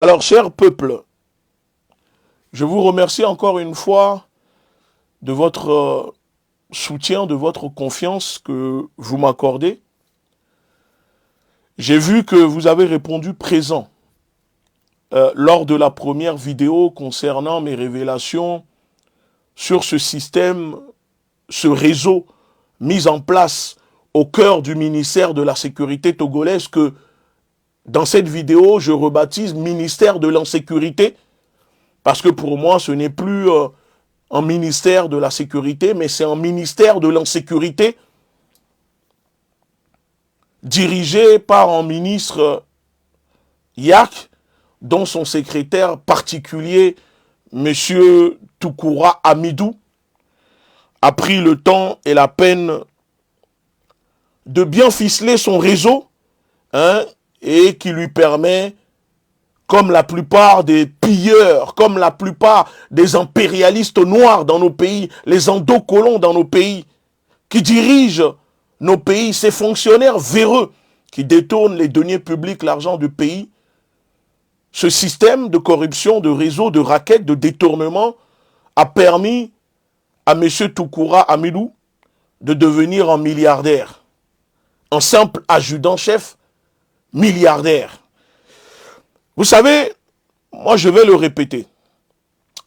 Alors, cher peuple, je vous remercie encore une fois de votre soutien, de votre confiance que vous m'accordez. J'ai vu que vous avez répondu présent lors de la première vidéo concernant mes révélations sur ce système, ce réseau mis en place au cœur du ministère de la Sécurité togolaise que dans cette vidéo, je rebaptise ministère de l'insécurité parce que pour moi, ce n'est plus un ministère de la sécurité, mais c'est un ministère de l'insécurité dirigé par un ministre Yak, dont son secrétaire particulier, M. Toukoura Amidou, a pris le temps et la peine de bien ficeler son réseau, et qui lui permet, comme la plupart des pilleurs, comme la plupart des impérialistes noirs dans nos pays, les endocolons dans nos pays, qui dirigent nos pays, ces fonctionnaires véreux qui détournent les deniers publics, l'argent du pays, ce système de corruption, de réseau, de raquettes, de détournement a permis à M. Toukoura Amidou de devenir un milliardaire, un simple adjudant-chef milliardaire. Vous savez, moi je vais le répéter,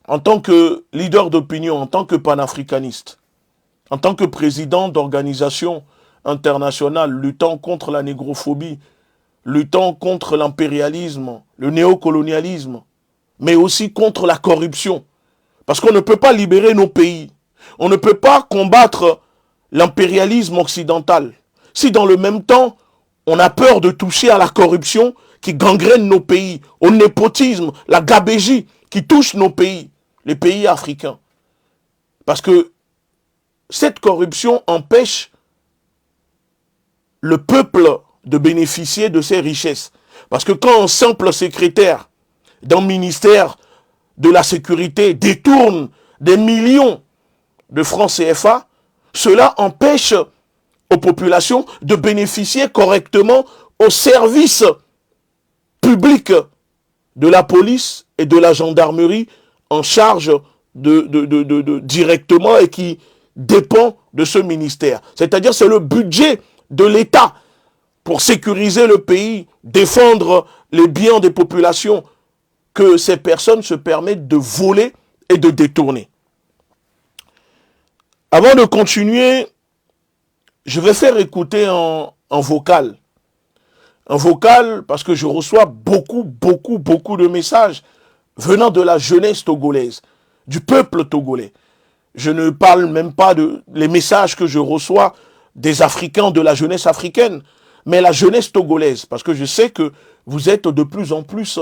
en tant que leader d'opinion, en tant que panafricaniste, en tant que président d'organisation internationale luttant contre la négrophobie, luttant contre l'impérialisme, le néocolonialisme, mais aussi contre la corruption. Parce qu'on ne peut pas libérer nos pays. On ne peut pas combattre l'impérialisme occidental si dans le même temps, on a peur de toucher à la corruption qui gangrène nos pays, au népotisme, la gabégie qui touche nos pays, les pays africains. Parce que cette corruption empêche le peuple de bénéficier de ces richesses. Parce que quand un simple secrétaire d'un ministère de la sécurité détourne des millions de francs CFA, cela empêche aux populations de bénéficier correctement aux services publics de la police et de la gendarmerie en charge directement et qui dépend de ce ministère. C'est-à-dire c'est le budget de l'État pour sécuriser le pays, défendre les biens des populations que ces personnes se permettent de voler et de détourner. Avant de continuer, je vais faire écouter en vocal. Un vocal parce que je reçois beaucoup de messages venant de la jeunesse togolaise, du peuple togolais. Je ne parle même pas de les messages que je reçois des Africains, de la jeunesse africaine, mais la jeunesse togolaise, parce que je sais que vous êtes de plus en plus,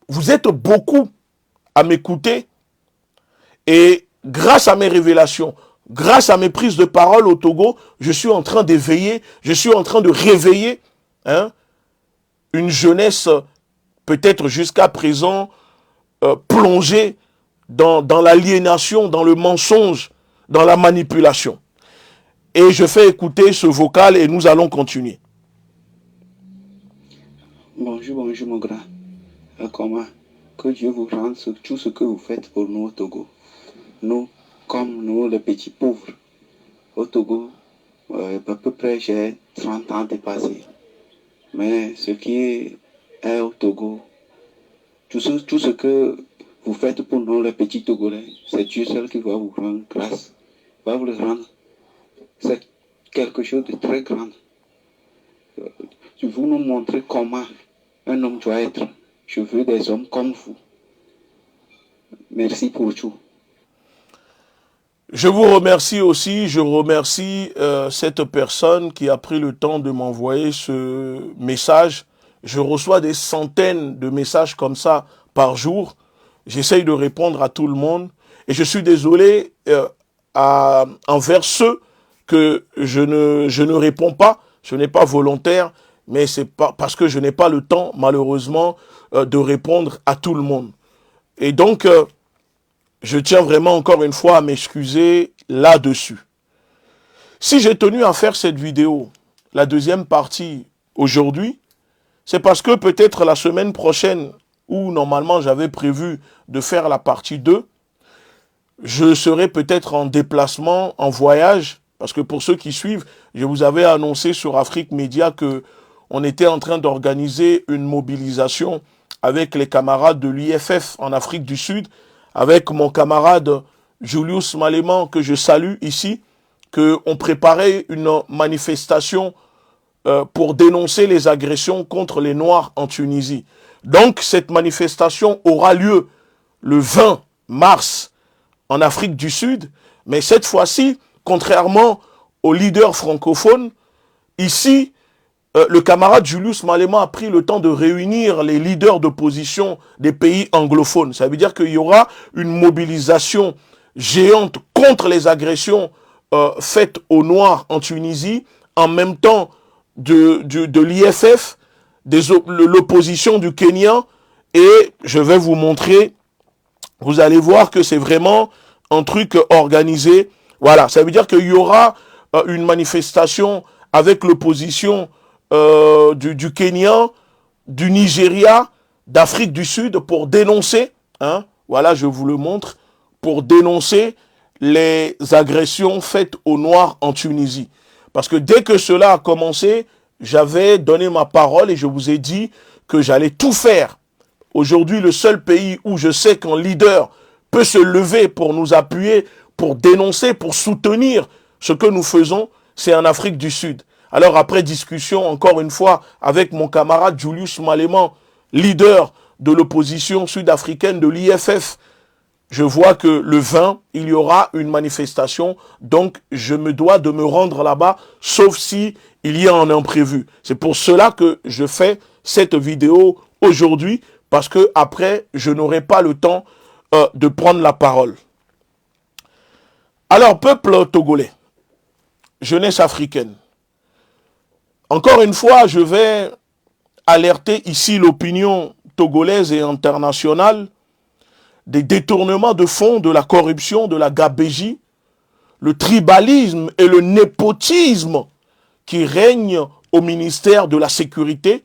vous êtes beaucoup à m'écouter, et grâce à mes révélations, grâce à mes prises de parole au Togo, je suis en train d'éveiller, je suis en train de réveiller une jeunesse peut-être jusqu'à présent plongée dans l'aliénation, dans le mensonge, dans la manipulation. Et je fais écouter ce vocal et nous allons continuer. Bonjour mon grand. Comment? Que Dieu vous rende tout ce que vous faites pour nous au Togo. Nous, comme nous les petits pauvres, au Togo, à peu près j'ai 30 ans dépassé. Mais ce qui est au Togo, tout ce que vous faites pour nous les petits Togolais, c'est Dieu seul qui va vous rendre grâce, va vous le rendre. C'est quelque chose de très grand. Vous nous montrez comment un homme doit être. Je veux des hommes comme vous. Merci pour tout. Je vous remercie aussi, je remercie cette personne qui a pris le temps de m'envoyer ce message. Je reçois des centaines de messages comme ça par jour. J'essaye de répondre à tout le monde. Et je suis désolé envers ceux que je ne réponds pas. Ce n'est pas volontaire, mais c'est pas parce que je n'ai pas le temps, malheureusement, de répondre à tout le monde. Et donc, je tiens vraiment encore une fois à m'excuser là-dessus. Si j'ai tenu à faire cette vidéo, la deuxième partie aujourd'hui, c'est parce que peut-être la semaine prochaine, où normalement j'avais prévu de faire la partie 2, je serai peut-être en déplacement, en voyage, parce que pour ceux qui suivent, je vous avais annoncé sur Afrique Média que on était en train d'organiser une mobilisation avec les camarades de l'IFF en Afrique du Sud, avec mon camarade Julius Maléman, que je salue ici, qu'on préparait une manifestation pour dénoncer les agressions contre les Noirs en Tunisie. Donc cette manifestation aura lieu le 20 mars en Afrique du Sud, mais cette fois-ci, contrairement aux leaders francophones, ici, le camarade Julius Malema a pris le temps de réunir les leaders d'opposition des pays anglophones. Ça veut dire qu'il y aura une mobilisation géante contre les agressions faites aux Noirs en Tunisie, en même temps de l'IFF, l'opposition du Kenya, et je vais vous montrer, vous allez voir que c'est vraiment un truc organisé. Voilà, ça veut dire qu'il y aura une manifestation avec l'opposition du Kenya, du Nigeria, d'Afrique du Sud pour dénoncer, hein, voilà, je vous le montre, pour dénoncer les agressions faites aux Noirs en Tunisie. Parce que dès que cela a commencé, j'avais donné ma parole et je vous ai dit que j'allais tout faire. Aujourd'hui, le seul pays où je sais qu'un leader peut se lever pour nous appuyer, pour dénoncer, pour soutenir ce que nous faisons, c'est en Afrique du Sud. Alors après discussion, encore une fois, avec mon camarade Julius Maléman, leader de l'opposition sud-africaine de l'IFF, je vois que le 20, il y aura une manifestation, donc je me dois de me rendre là-bas, sauf si il y a un imprévu. C'est pour cela que je fais cette vidéo aujourd'hui, parce que après, je n'aurai pas le temps de prendre la parole. Alors, peuple togolais, jeunesse africaine, encore une fois, je vais alerter ici l'opinion togolaise et internationale des détournements de fonds, de la corruption, de la gabégie, le tribalisme et le népotisme qui règnent au ministère de la Sécurité,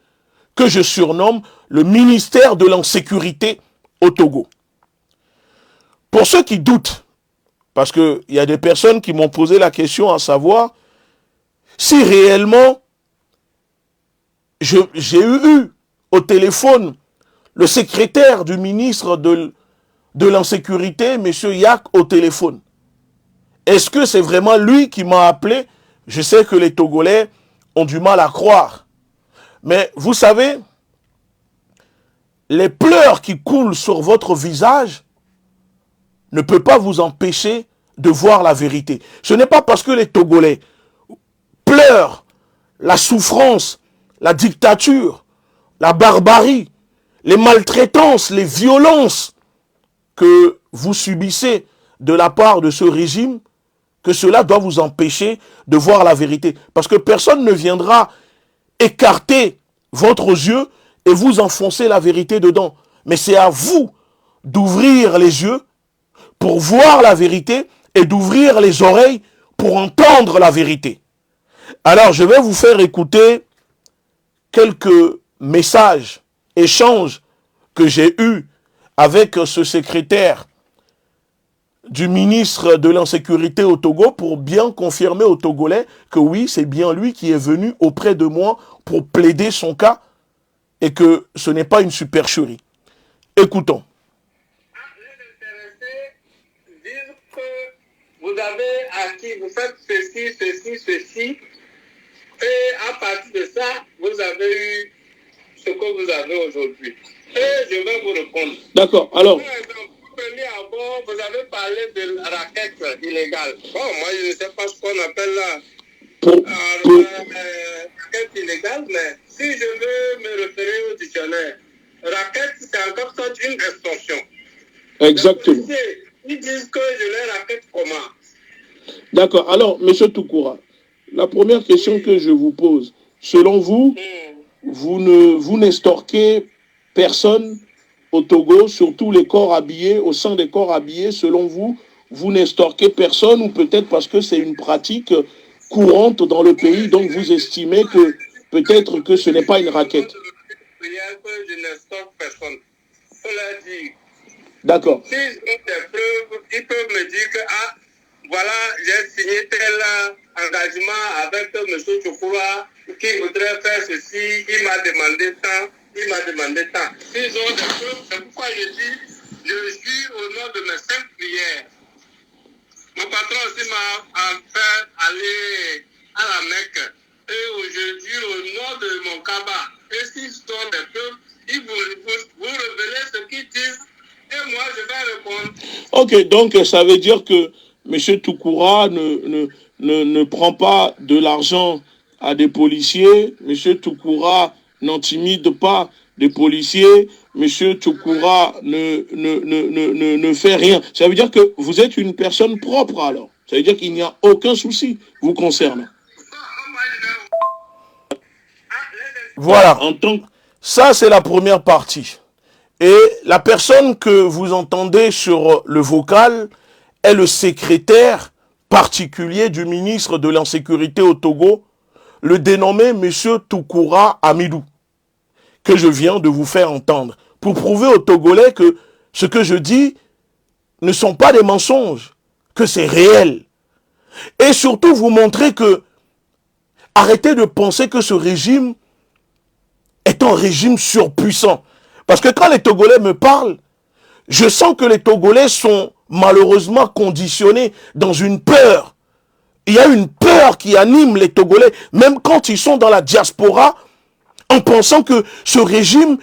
que je surnomme le ministère de l'insécurité au Togo. Pour ceux qui doutent, parce qu'il y a des personnes qui m'ont posé la question à savoir si réellement j'ai eu au téléphone le secrétaire du ministre de l'insécurité, M. Yak, au téléphone. Est-ce que c'est vraiment lui qui m'a appelé? Je sais que les Togolais ont du mal à croire. Mais vous savez, les pleurs qui coulent sur votre visage ne peuvent pas vous empêcher de voir la vérité. Ce n'est pas parce que les Togolais pleurent la souffrance, la dictature, la barbarie, les maltraitances, les violences que vous subissez de la part de ce régime, que cela doit vous empêcher de voir la vérité. Parce que personne ne viendra écarter votre yeux et vous enfoncer la vérité dedans. Mais c'est à vous d'ouvrir les yeux pour voir la vérité et d'ouvrir les oreilles pour entendre la vérité. Alors, je vais vous faire écouter quelques messages, échanges que j'ai eus avec ce secrétaire du ministre de l'insécurité au Togo pour bien confirmer aux Togolais que oui, c'est bien lui qui est venu auprès de moi pour plaider son cas et que ce n'est pas une supercherie. Écoutons. Dire que vous avez acquis, vous faites ceci, et à partir de ça, vous avez eu ce que vous avez aujourd'hui. Et je vais vous répondre. D'accord, alors... Par exemple, vous avez parlé de raquettes illégales. Bon, moi, je ne sais pas ce qu'on appelle là. Raquettes illégales, mais si je veux me référer au dictionnaire, raquette, c'est en quelque sorte une extorsion. Exactement. Ils disent que je les raquette comment? D'accord, alors, M. Toukoura, la première question que je vous pose, selon vous, vous n'estorquez personne au Togo, surtout les corps habillés, au sein des corps habillés, selon vous, vous n'estorquez personne ou peut-être parce que c'est une pratique courante dans le pays, donc vous estimez que peut-être que ce n'est pas une raquette. prière que je ne stocke personne. Faut leur dire. D'accord. S'ils ont des preuves, ils peuvent me dire que, ah, voilà, j'ai signé tel engagement avec M. Toukoura qui voudrait faire ceci, il m'a demandé tant, il m'a demandé tant. S'ils ont des preuves, c'est pourquoi je dis, je suis au nom de mes 5 prières. Mon patron aussi m'a fait aller à la Mecque. Et aujourd'hui, au nom de mon cabas, et s'ils sont des preuves, ils vous révélez ce qu'ils disent. Et moi, je vais répondre. Ok, donc ça veut dire que M. Toukoura ne prend pas de l'argent à des policiers. M. Toukoura n'intimide pas des policiers. M. Toukoura ne fait rien. Ça veut dire que vous êtes une personne propre alors. Ça veut dire qu'il n'y a aucun souci vous concernant. Voilà. Ça, c'est la première partie. Et la personne que vous entendez sur le vocal est le secrétaire particulier du ministre de l'Insécurité au Togo, le dénommé M. Toukoura Amidou, que je viens de vous faire entendre, pour prouver aux Togolais que ce que je dis ne sont pas des mensonges, que c'est réel. Et surtout vous montrer que arrêtez de penser que ce régime est un régime surpuissant. Parce que quand les Togolais me parlent, je sens que les Togolais sont malheureusement conditionnés dans une peur. Il y a une peur qui anime les Togolais, même quand ils sont dans la diaspora, en pensant que ce régime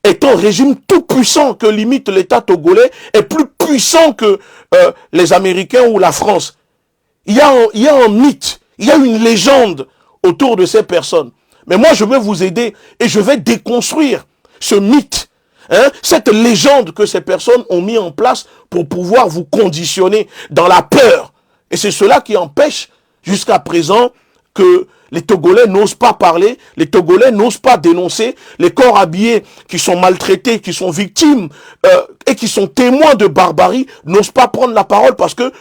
est un régime tout puissant, que limite l'État togolais est plus puissant que les Américains ou la France. Il y a un mythe, il y a une légende autour de ces personnes. Mais moi, je vais vous aider et je vais déconstruire ce mythe. Cette légende que ces personnes ont mis en place pour pouvoir vous conditionner dans la peur. Et c'est cela qui empêche jusqu'à présent que les Togolais n'osent pas parler, les Togolais n'osent pas dénoncer, les corps habillés qui sont maltraités, qui sont victimes et qui sont témoins de barbarie n'osent pas prendre la parole parce que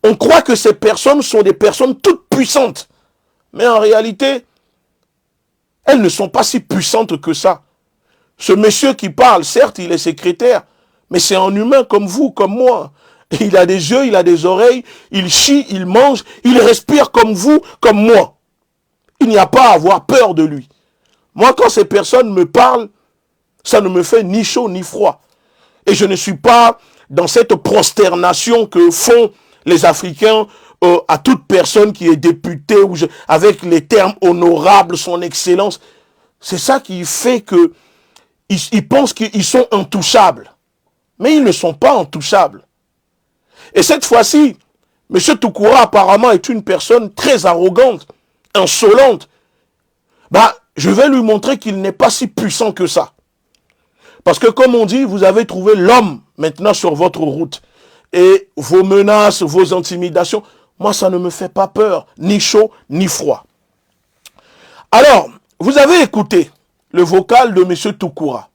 on croit que ces personnes sont des personnes toutes puissantes. Mais en réalité, elles ne sont pas si puissantes que ça. Ce monsieur qui parle, certes, il est secrétaire, mais c'est un humain comme vous, comme moi. Il a des yeux, il a des oreilles, il chie, il mange, il respire comme vous, comme moi. Il n'y a pas à avoir peur de lui. Moi, quand ces personnes me parlent, ça ne me fait ni chaud ni froid. Et je ne suis pas dans cette prosternation que font les Africains à toute personne qui est députée, avec les termes honorables, son excellence. C'est ça qui fait que ils pensent qu'ils sont intouchables. Mais ils ne sont pas intouchables. Et cette fois-ci, M. Toukoura apparemment est une personne très arrogante, insolente. Je vais lui montrer qu'il n'est pas si puissant que ça. Parce que comme on dit, vous avez trouvé l'homme maintenant sur votre route. Et vos menaces, vos intimidations, moi ça ne me fait pas peur, ni chaud, ni froid. Alors, vous avez écouté le vocal de M. Toukoura.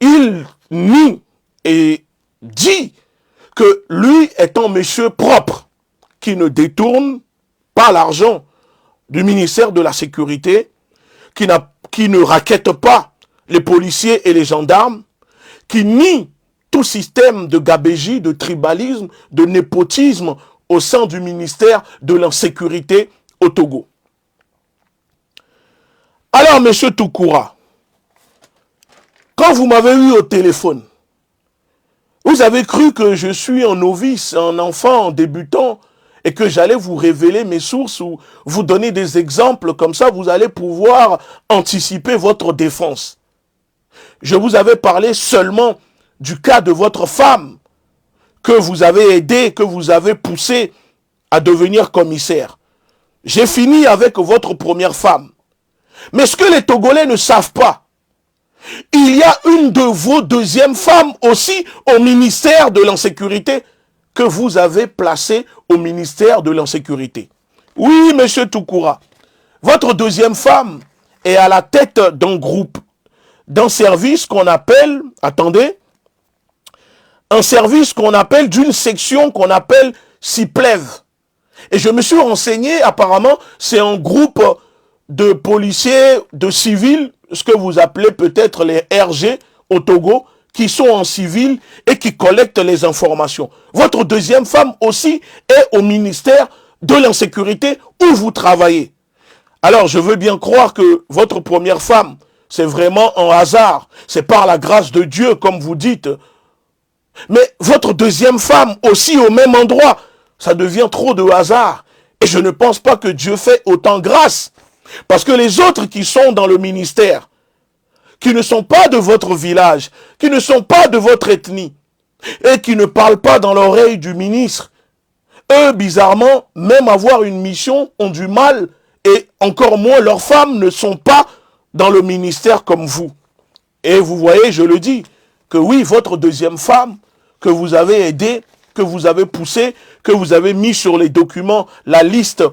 Il nie et dit que lui est un monsieur propre, qui ne détourne pas l'argent du ministère de la Sécurité, qui ne raquette pas les policiers et les gendarmes, qui nie tout système de gabégie, de tribalisme, de népotisme au sein du ministère de l'Insécurité au Togo. Alors, M. Toukoura, quand vous m'avez eu au téléphone, vous avez cru que je suis un novice, un enfant, un débutant, et que j'allais vous révéler mes sources ou vous donner des exemples, comme ça vous allez pouvoir anticiper votre défense. Je vous avais parlé seulement du cas de votre femme, que vous avez aidé, que vous avez poussé à devenir commissaire. J'ai fini avec votre première femme. Mais ce que les Togolais ne savent pas, il y a une de vos deuxièmes femmes aussi au ministère de l'Insécurité que vous avez placée au ministère de l'Insécurité. Oui, monsieur Toukoura, votre deuxième femme est à la tête d'un groupe, d'un service qu'on appelle, attendez, un service qu'on appelle, d'une section qu'on appelle CIPLEV. Et je me suis renseigné, apparemment, c'est un groupe de policiers, de civils, ce que vous appelez peut-être les RG au Togo, qui sont en civil et qui collectent les informations. Votre deuxième femme aussi est au ministère de l'insécurité où vous travaillez. Alors, je veux bien croire que votre première femme, c'est vraiment un hasard. C'est par la grâce de Dieu, comme vous dites. Mais votre deuxième femme aussi au même endroit, ça devient trop de hasard. Et je ne pense pas que Dieu fait autant grâce. Parce que les autres qui sont dans le ministère, qui ne sont pas de votre village, qui ne sont pas de votre ethnie, et qui ne parlent pas dans l'oreille du ministre, eux, bizarrement, même avoir une mission, ont du mal, et encore moins, leurs femmes ne sont pas dans le ministère comme vous. Et vous voyez, je le dis, que oui, votre deuxième femme, que vous avez aidée, que vous avez poussée, que vous avez mis sur les documents la liste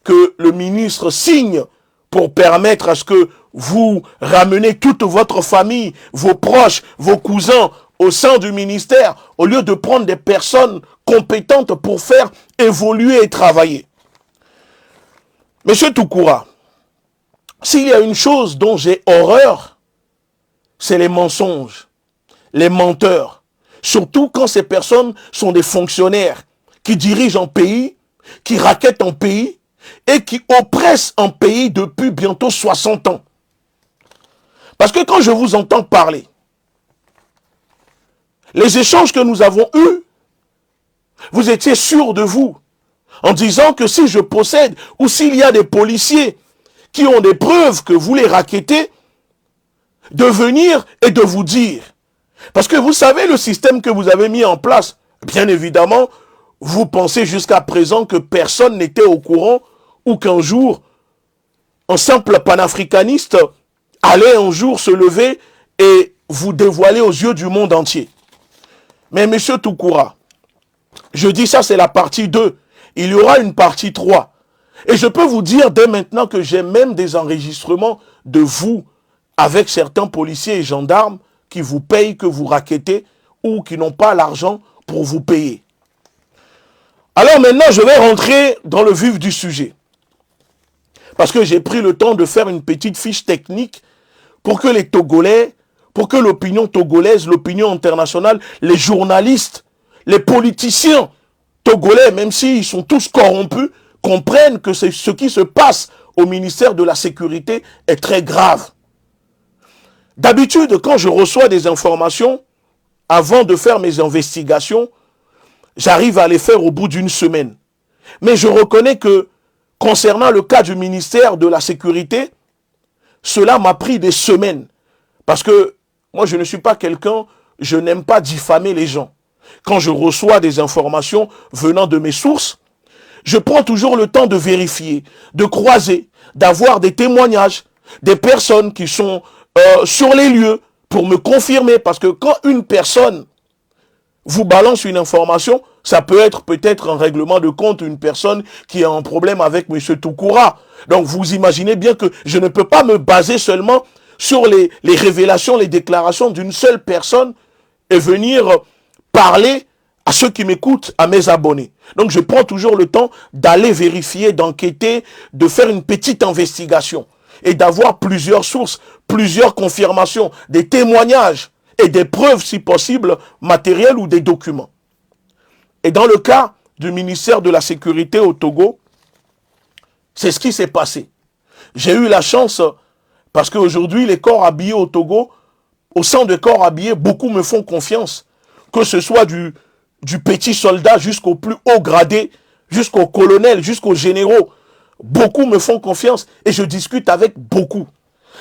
que le ministre signe pour permettre à ce que vous ramenez toute votre famille, vos proches, vos cousins au sein du ministère, au lieu de prendre des personnes compétentes pour faire évoluer et travailler. Monsieur Toukoura, s'il y a une chose dont j'ai horreur, c'est les mensonges, les menteurs. Surtout quand ces personnes sont des fonctionnaires qui dirigent un pays, qui raquettent un pays et qui oppressent un pays depuis bientôt 60 ans. Parce que quand je vous entends parler, les échanges que nous avons eus, vous étiez sûr de vous, en disant que si je possède ou s'il y a des policiers qui ont des preuves que vous les raquettez, de venir et de vous dire. Parce que vous savez le système que vous avez mis en place, bien évidemment, vous pensez jusqu'à présent que personne n'était au courant ou qu'un jour, un simple panafricaniste allait un jour se lever et vous dévoiler aux yeux du monde entier. Mais monsieur Toukoura, je dis ça, c'est la partie 2. Il y aura une partie 3. Et je peux vous dire dès maintenant que j'ai même des enregistrements de vous avec certains policiers et gendarmes qui vous payent, que vous raquettez ou qui n'ont pas l'argent pour vous payer. Alors maintenant, je vais rentrer dans le vif du sujet. Parce que j'ai pris le temps de faire une petite fiche technique pour que les Togolais, pour que l'opinion togolaise, l'opinion internationale, les journalistes, les politiciens togolais, même s'ils sont tous corrompus, comprennent que ce qui se passe au ministère de la Sécurité est très grave. D'habitude, quand je reçois des informations, avant de faire mes investigations, j'arrive à les faire au bout d'une semaine. Mais je reconnais que, concernant le cas du ministère de la Sécurité, cela m'a pris des semaines. Parce que moi, je ne suis pas quelqu'un, je n'aime pas diffamer les gens. Quand je reçois des informations venant de mes sources, je prends toujours le temps de vérifier, de croiser, d'avoir des témoignages, des personnes qui sont sur les lieux pour me confirmer. Parce que quand une personne vous balance une information, ça peut être peut-être un règlement de compte, une personne qui a un problème avec M. Toukoura. Donc vous imaginez bien que je ne peux pas me baser seulement sur les révélations, les déclarations d'une seule personne et venir parler à ceux qui m'écoutent, à mes abonnés. Donc je prends toujours le temps d'aller vérifier, d'enquêter, de faire une petite investigation et d'avoir plusieurs sources, plusieurs confirmations, des témoignages et des preuves, si possible, matérielles ou des documents. Et dans le cas du ministère de la Sécurité au Togo, c'est ce qui s'est passé. J'ai eu la chance, parce qu'aujourd'hui, les corps habillés au Togo, au sein des corps habillés, beaucoup me font confiance. Que ce soit du petit soldat jusqu'au plus haut gradé, jusqu'au colonel, jusqu'aux généraux. Beaucoup me font confiance et je discute avec beaucoup.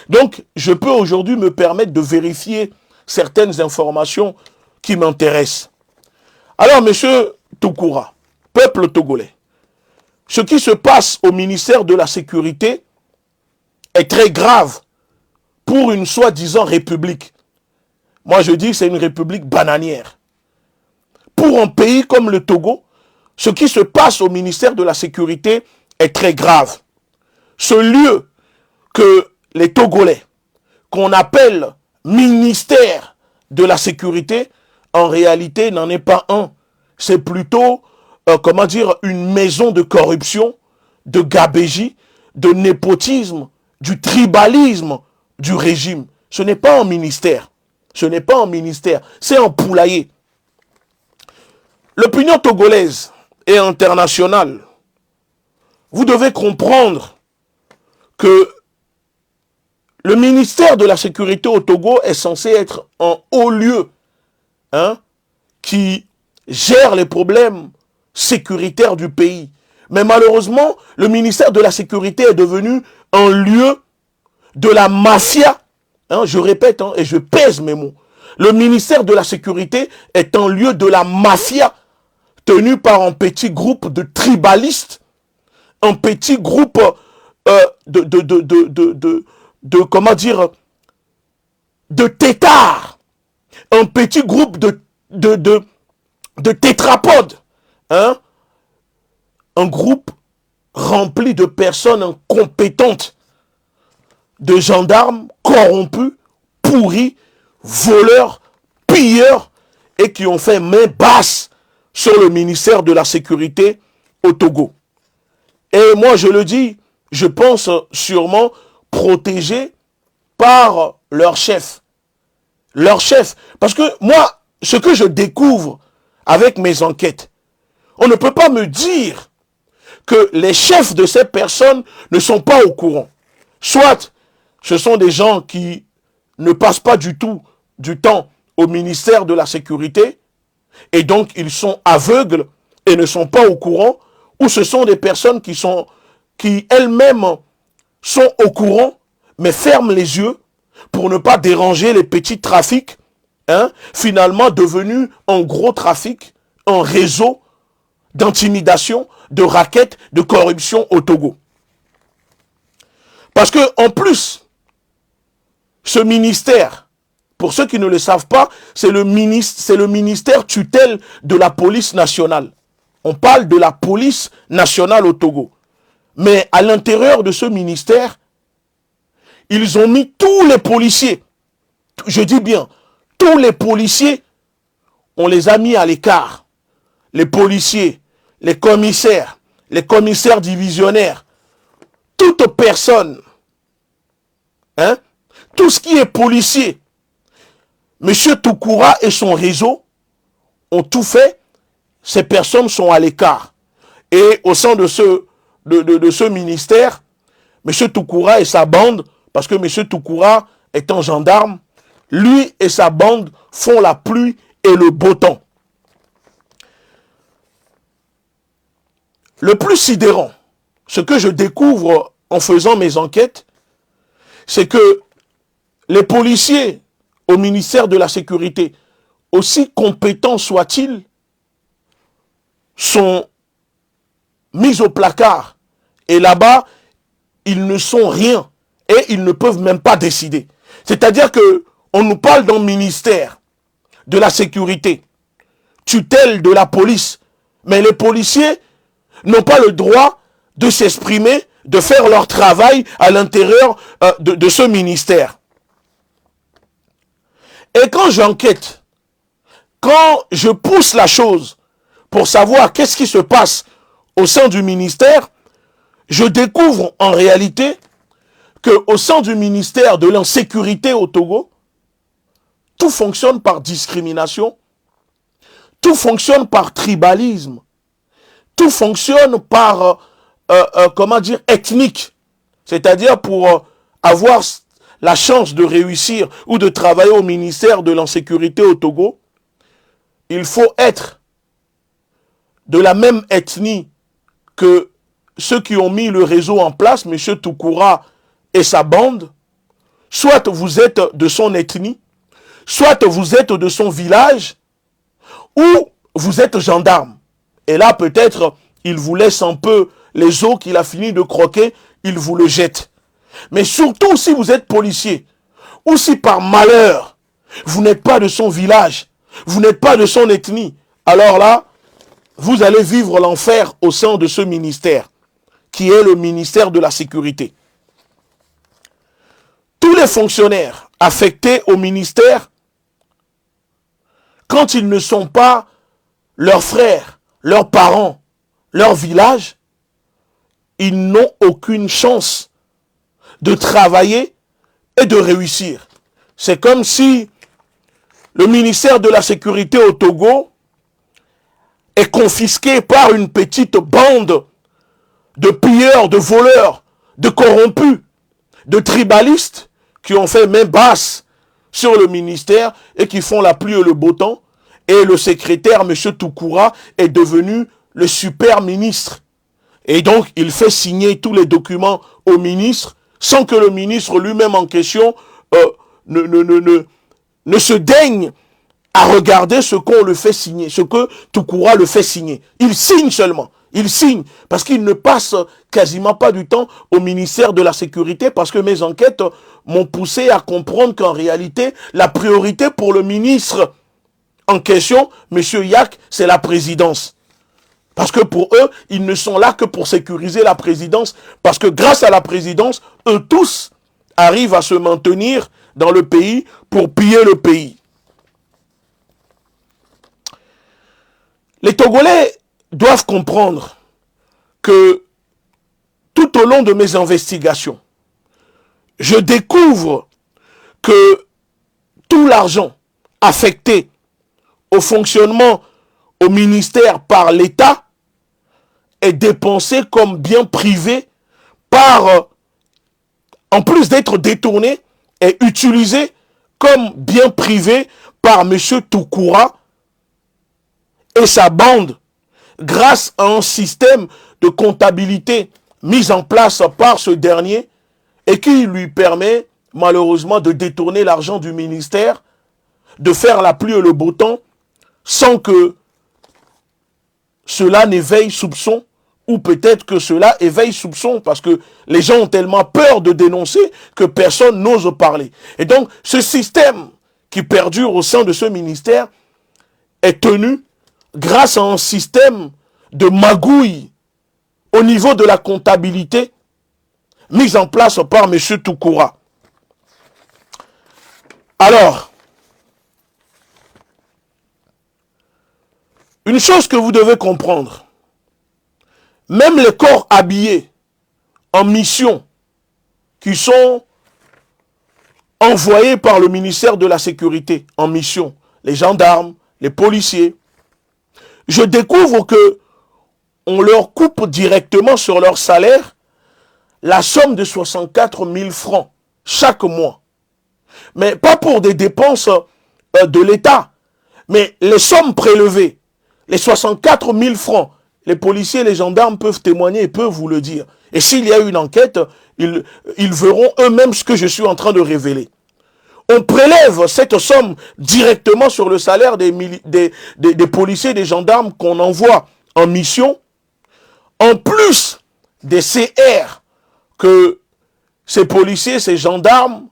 Donc, je peux aujourd'hui me permettre de vérifier certaines informations qui m'intéressent. Alors, monsieur Toukoura, peuple togolais, ce qui se passe au ministère de la Sécurité est très grave pour une soi-disant république. Moi, je dis que c'est une république bananière. Pour un pays comme le Togo, ce qui se passe au ministère de la Sécurité est très grave. Ce lieu que les Togolais, qu'on appelle ministère de la Sécurité, en réalité n'en est pas un. C'est plutôt, une maison de corruption, de gabégie, de népotisme, du tribalisme, du régime. Ce n'est pas un ministère. Ce n'est pas un ministère. C'est un poulailler. L'opinion togolaise et internationale, vous devez comprendre que le ministère de la Sécurité au Togo est censé être un haut lieu qui gère les problèmes sécuritaires du pays. Mais malheureusement, le ministère de la Sécurité est devenu un lieu de la mafia. Je répète, et je pèse mes mots. Le ministère de la Sécurité est un lieu de la mafia tenu par un petit groupe de tribalistes, un petit groupe comment dire, de têtards, un petit groupe de tétrapodes, un groupe rempli de personnes incompétentes, de gendarmes corrompus, pourris, voleurs, pilleurs, et qui ont fait main basse sur le ministère de la Sécurité au Togo. Et moi, je le dis, je pense sûrement protégés par leur chef. Leur chef. Parce que moi, ce que je découvre avec mes enquêtes, on ne peut pas me dire que les chefs de ces personnes ne sont pas au courant. Soit ce sont des gens qui ne passent pas du tout du temps au ministère de la Sécurité, et donc ils sont aveugles et ne sont pas au courant, ou ce sont des personnes qui elles-mêmes sont au courant, mais ferment les yeux pour ne pas déranger les petits trafics, finalement devenus un gros trafic, un réseau d'intimidation, de raquettes, de corruption au Togo. Parce que en plus, ce ministère, pour ceux qui ne le savent pas, c'est le ministère tutelle de la police nationale. On parle de la police nationale au Togo. Mais à l'intérieur de ce ministère, ils ont mis tous les policiers. Je dis bien, tous les policiers, on les a mis à l'écart. Les policiers, les commissaires divisionnaires, toute personne, tout ce qui est policier, M. Toukoura et son réseau ont tout fait. Ces personnes sont à l'écart. Et au sein de ce ministère, M. Toukoura et sa bande, parce que M. Toukoura est un gendarme, lui et sa bande font la pluie et le beau temps. Le plus sidérant, ce que je découvre en faisant mes enquêtes, c'est que les policiers au ministère de la Sécurité, aussi compétents soient-ils, sont mis au placard. Et là-bas, ils ne sont rien. Et ils ne peuvent même pas décider. C'est-à-dire que on nous parle d'un ministère de la Sécurité, tutelle de la police. Mais les policiers n'ont pas le droit de s'exprimer, de faire leur travail à l'intérieur de ce ministère. Et quand j'enquête, quand je pousse la chose pour savoir qu'est-ce qui se passe au sein du ministère, je découvre en réalité qu'au sein du ministère de l'insécurité au Togo, tout fonctionne par discrimination, tout fonctionne par tribalisme, tout fonctionne par, ethnique. C'est-à-dire pour avoir la chance de réussir ou de travailler au ministère de l'insécurité au Togo, il faut être de la même ethnie que ceux qui ont mis le réseau en place, M. Toukoura et sa bande. Soit vous êtes de son ethnie, soit vous êtes de son village, ou vous êtes gendarme. Et là, peut-être, il vous laisse un peu les os qu'il a fini de croquer, il vous le jette. Mais surtout, si vous êtes policier, ou si par malheur, vous n'êtes pas de son village, vous n'êtes pas de son ethnie, alors là, vous allez vivre l'enfer au sein de ce ministère, qui est le ministère de la Sécurité. Tous les fonctionnaires affectés au ministère, quand ils ne sont pas leurs frères, leurs parents, leur village, ils n'ont aucune chance de travailler et de réussir. C'est comme si le ministère de la Sécurité au Togo est confisqué par une petite bande de pilleurs, de voleurs, de corrompus, de tribalistes qui ont fait main basse sur le ministère et qui font la pluie et le beau temps. Et le secrétaire, M. Toukoura, est devenu le super ministre. Et donc, il fait signer tous les documents au ministre sans que le ministre lui-même en question ne se daigne à regarder ce qu'on le fait signer, ce que Toukoura le fait signer. Il signe seulement. Il signe parce qu'il ne passe quasiment pas du temps au ministère de la Sécurité parce que mes enquêtes m'ont poussé à comprendre qu'en réalité, la priorité pour le ministre en question, M. Yak, c'est la présidence. Parce que pour eux, ils ne sont là que pour sécuriser la présidence. Parce que grâce à la présidence, eux tous arrivent à se maintenir dans le pays pour piller le pays. Les Togolais doivent comprendre que tout au long de mes investigations, je découvre que tout l'argent affecté au fonctionnement au ministère par l'État est dépensé comme bien privé par, en plus d'être détourné, est utilisé comme bien privé par M. Toukoura et sa bande grâce à un système de comptabilité mis en place par ce dernier et qui lui permet malheureusement de détourner l'argent du ministère, de faire la pluie et le beau temps sans que cela n'éveille soupçon, ou peut-être que cela éveille soupçon, parce que les gens ont tellement peur de dénoncer que personne n'ose parler. Et donc, ce système qui perdure au sein de ce ministère est tenu grâce à un système de magouille au niveau de la comptabilité mis en place par M. Toukoura. Alors, une chose que vous devez comprendre, même les corps habillés en mission qui sont envoyés par le ministère de la Sécurité en mission, les gendarmes, les policiers, je découvre que on leur coupe directement sur leur salaire la somme de 64 000 francs chaque mois. Mais pas pour des dépenses de l'État, mais les sommes prélevées. Les 64 000 francs, les policiers et les gendarmes peuvent témoigner et peuvent vous le dire. Et s'il y a une enquête, ils verront eux-mêmes ce que je suis en train de révéler. On prélève cette somme directement sur le salaire des policiers et des gendarmes qu'on envoie en mission, en plus des CR que ces policiers, ces gendarmes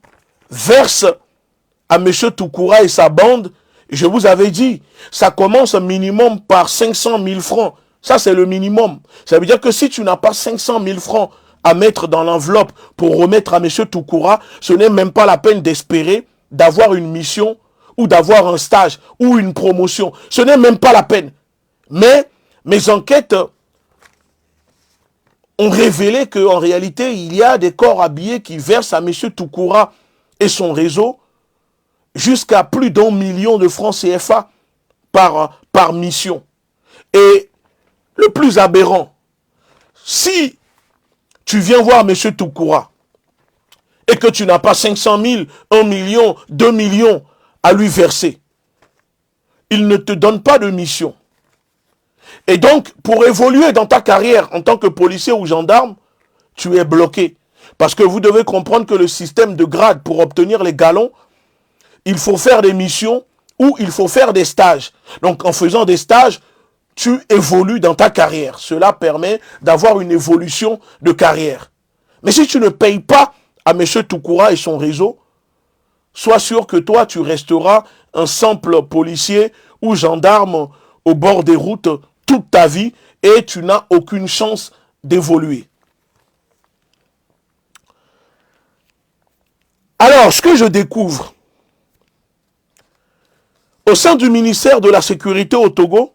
versent à M. Toukoura et sa bande. Je vous avais dit, ça commence minimum par 500 000 francs. Ça, c'est le minimum. Ça veut dire que si tu n'as pas 500 000 francs à mettre dans l'enveloppe pour remettre à M. Toukoura, ce n'est même pas la peine d'espérer d'avoir une mission ou d'avoir un stage ou une promotion. Ce n'est même pas la peine. Mais mes enquêtes ont révélé qu'en réalité, il y a des corps habillés qui versent à M. Toukoura et son réseau jusqu'à plus d'1 million de francs CFA par mission. Et le plus aberrant, si tu viens voir M. Toukoura et que tu n'as pas 500 000, 1 million, 2 millions à lui verser, il ne te donne pas de mission. Et donc, pour évoluer dans ta carrière en tant que policier ou gendarme, tu es bloqué. Parce que vous devez comprendre que le système de grade, pour obtenir les galons, il faut faire des missions ou il faut faire des stages. Donc, en faisant des stages, tu évolues dans ta carrière. Cela permet d'avoir une évolution de carrière. Mais si tu ne payes pas à M. Toukoura et son réseau, sois sûr que toi, tu resteras un simple policier ou gendarme au bord des routes toute ta vie et tu n'as aucune chance d'évoluer. Alors, ce que je découvre au sein du ministère de la Sécurité au Togo,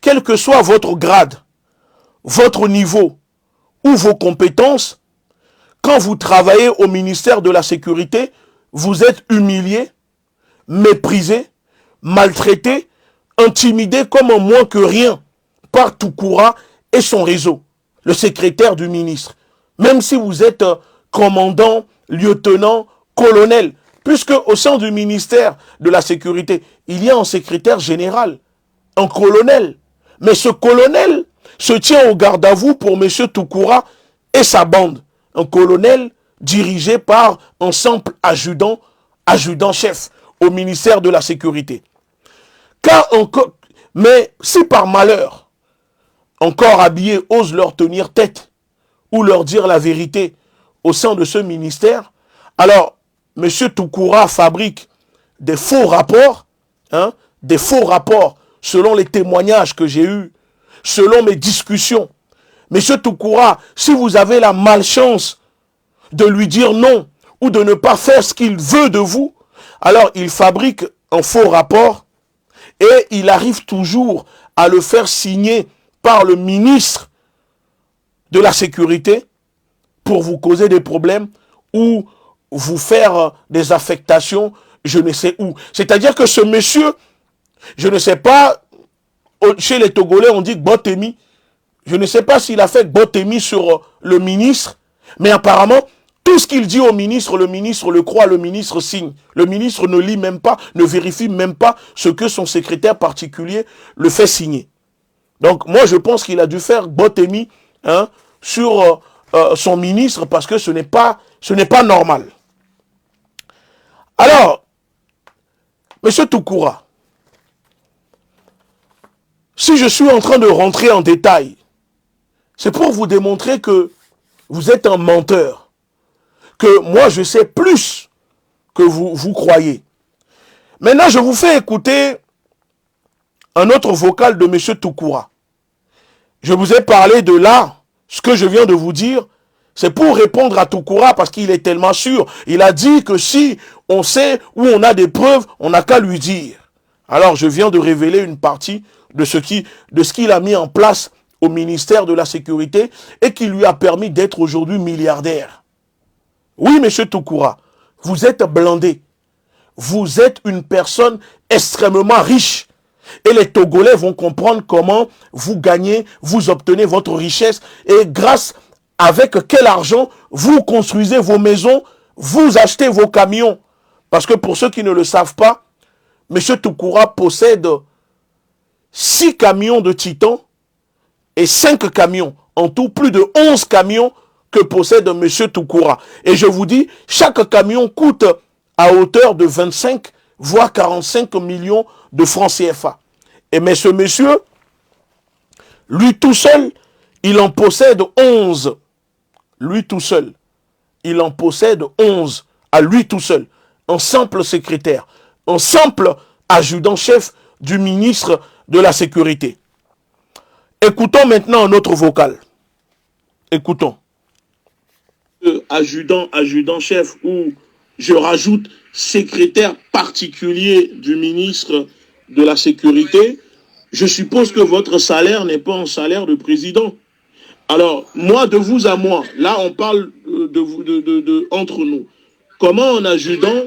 quel que soit votre grade, votre niveau ou vos compétences, quand vous travaillez au ministère de la Sécurité, vous êtes humilié, méprisé, maltraité, intimidé comme un moins que rien par Toukoura et son réseau, le secrétaire du ministre. Même si vous êtes commandant, lieutenant, colonel, puisque au sein du ministère de la Sécurité, il y a un secrétaire général, un colonel. Mais ce colonel se tient au garde à vous pour M. Toukoura et sa bande. Un colonel dirigé par un simple adjudant-chef au ministère de la Sécurité. Mais si par malheur, un corps habillé ose leur tenir tête ou leur dire la vérité au sein de ce ministère, alors M. Toukoura fabrique des faux rapports, selon les témoignages que j'ai eus, selon mes discussions. M. Toukoura, si vous avez la malchance de lui dire non ou de ne pas faire ce qu'il veut de vous, alors il fabrique un faux rapport et il arrive toujours à le faire signer par le ministre de la Sécurité pour vous causer des problèmes ou vous faire des affectations, je ne sais où. C'est-à-dire que ce monsieur, je ne sais pas, chez les Togolais on dit Gbotemi, je ne sais pas s'il a fait Gbotemi sur le ministre, mais apparemment, tout ce qu'il dit au ministre, le ministre le croit, le ministre signe. Le ministre ne lit même pas, ne vérifie même pas ce que son secrétaire particulier le fait signer. Donc moi je pense qu'il a dû faire Gbotemi sur son ministre parce que ce n'est pas normal. Alors, M. Toukoura, si je suis en train de rentrer en détail, c'est pour vous démontrer que vous êtes un menteur, que moi je sais plus que vous croyez. Maintenant, je vous fais écouter un autre vocal de M. Toukoura. Je vous ai parlé de là, ce que je viens de vous dire, c'est pour répondre à Toukoura parce qu'il est tellement sûr. Il a dit que si on sait où on a des preuves, on n'a qu'à lui dire. Alors je viens de révéler une partie de ce qu'il a mis en place au ministère de la Sécurité et qui lui a permis d'être aujourd'hui milliardaire. Oui, M. Toukoura, vous êtes blindé. Vous êtes une personne extrêmement riche. Et les Togolais vont comprendre comment vous gagnez, vous obtenez votre richesse et grâce avec quel argent vous construisez vos maisons, vous achetez vos camions. Parce que pour ceux qui ne le savent pas, M. Toukoura possède 6 camions de Titan et 5 camions. En tout, plus de 11 camions que possède M. Toukoura. Et je vous dis, chaque camion coûte à hauteur de 25 voire 45 millions de francs CFA. Mais ce monsieur, lui tout seul, il en possède 11. Lui tout seul. Il en possède 11. À lui tout seul. Un simple secrétaire. Un simple adjudant-chef du ministre de la Sécurité. Écoutons maintenant un autre vocal. Écoutons. Adjudant-chef ou je rajoute secrétaire particulier du ministre de la Sécurité, je suppose que votre salaire n'est pas un salaire de président. Alors, moi, de vous à moi, là, on parle entre nous. Comment un adjudant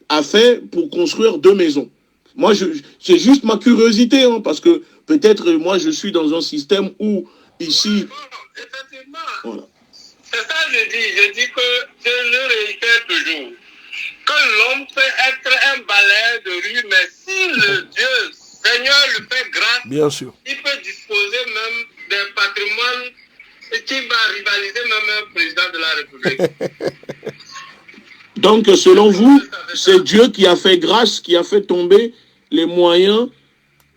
a fait pour construire 2 maisons? Moi, c'est juste ma curiosité, parce que peut-être moi, je suis dans un système où, ici... Effectivement, voilà. C'est ça que je dis que je le réitère toujours, que l'homme peut être un balayeur de rue, mais si le Dieu, Seigneur lui fait grâce, bien sûr, il peut disposer même d'un patrimoine qui va rivaliser même un président de la République. Donc, selon vous, c'est Dieu qui a fait grâce, qui a fait tomber les moyens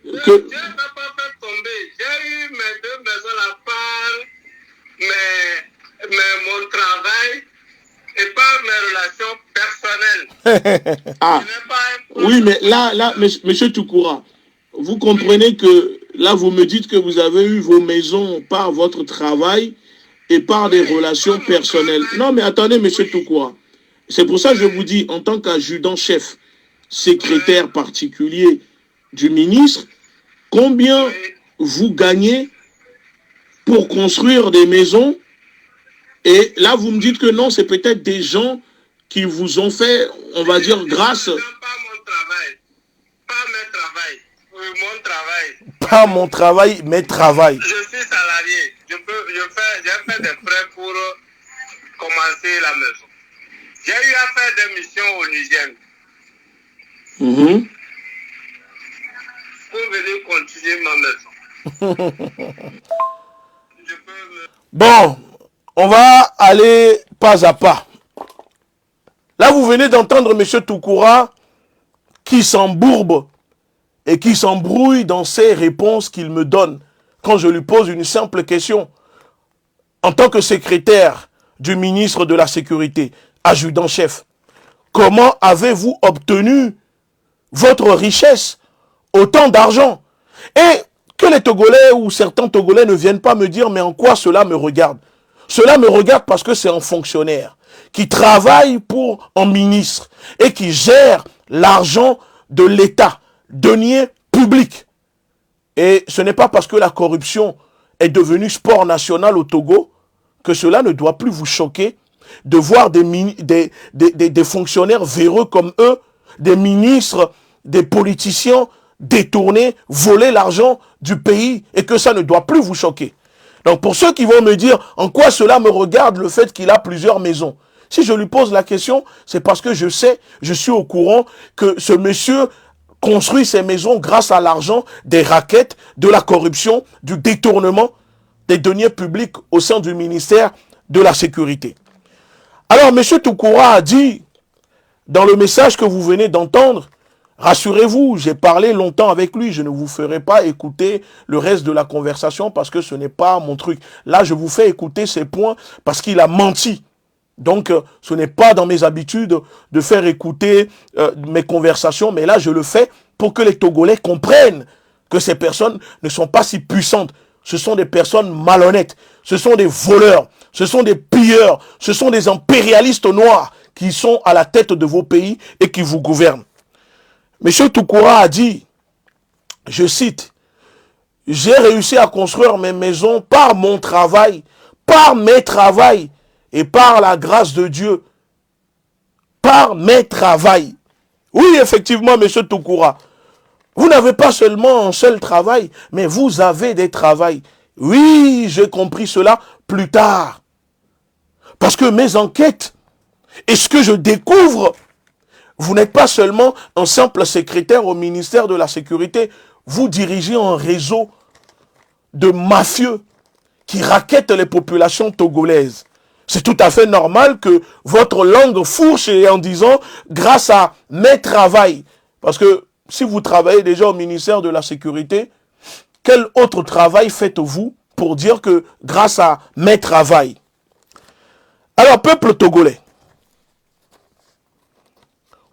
que... Dieu n'a pas fait tomber. J'ai eu mes 2 maisons à part, mais mon travail et pas mes relations personnelles. Ah, oui, mais là, monsieur Toukoura, vous comprenez que là, vous me dites que vous avez eu vos maisons par votre travail et par des relations personnelles. Non, mais attendez, monsieur Toukoura. C'est pour ça que je vous dis, en tant qu'adjudant-chef, secrétaire particulier du ministre, combien vous gagnez pour construire des maisons Et là, vous me dites que non, c'est peut-être des gens qui vous ont fait, on va dire, grâce... Pas mon travail. Pas mon travail. Oui, mon travail. Pas mon travail, mais travail. Je suis salarié. J'ai fait des frais pour commencer la maison. J'ai eu à faire des missions onusiennes. Pour venir continuer ma maison. Bon, on va aller pas à pas. Là, vous venez d'entendre M. Toukoura qui s'embourbe et qui s'embrouille dans ses réponses qu'il me donne quand je lui pose une simple question. En tant que secrétaire du ministre de la Sécurité, adjudant-chef, comment avez-vous obtenu votre richesse, autant d'argent? Et que les Togolais ou certains Togolais ne viennent pas me dire, mais en quoi cela me regarde? Cela me regarde parce que c'est un fonctionnaire qui travaille pour un ministre et qui gère l'argent de l'État, deniers publics. Et ce n'est pas parce que la corruption est devenue sport national au Togo que cela ne doit plus vous choquer de voir des fonctionnaires véreux comme eux, des ministres, des politiciens détourner, voler l'argent du pays et que ça ne doit plus vous choquer. Donc pour ceux qui vont me dire en quoi cela me regarde le fait qu'il a plusieurs maisons, si je lui pose la question, c'est parce que je sais, je suis au courant que ce monsieur construit ses maisons grâce à l'argent des raquettes, de la corruption, du détournement des deniers publics au sein du ministère de la Sécurité. Alors M. Toukoura a dit, dans le message que vous venez d'entendre, rassurez-vous, j'ai parlé longtemps avec lui, je ne vous ferai pas écouter le reste de la conversation parce que ce n'est pas mon truc. Là, je vous fais écouter ces points parce qu'il a menti. Donc, ce n'est pas dans mes habitudes de faire écouter mes conversations, mais là, je le fais pour que les Togolais comprennent que ces personnes ne sont pas si puissantes. Ce sont des personnes malhonnêtes, ce sont des voleurs, ce sont des pilleurs, ce sont des impérialistes noirs qui sont à la tête de vos pays et qui vous gouvernent. M. Toukoura a dit, je cite, « J'ai réussi à construire mes maisons par mon travail, par mes travails et par la grâce de Dieu. Par mes travails. » Oui, effectivement, M. Toukoura, vous n'avez pas seulement un seul travail, mais vous avez des travails. Oui, j'ai compris cela plus tard. Parce que mes enquêtes et ce que je découvre, vous n'êtes pas seulement un simple secrétaire au ministère de la Sécurité, vous dirigez un réseau de mafieux qui raquettent les populations togolaises. C'est tout à fait normal que votre langue fourche en disant « grâce à mes travails ». Parce que si vous travaillez déjà au ministère de la Sécurité, quel autre travail faites-vous pour dire que grâce à mes travails? Alors, peuple togolais,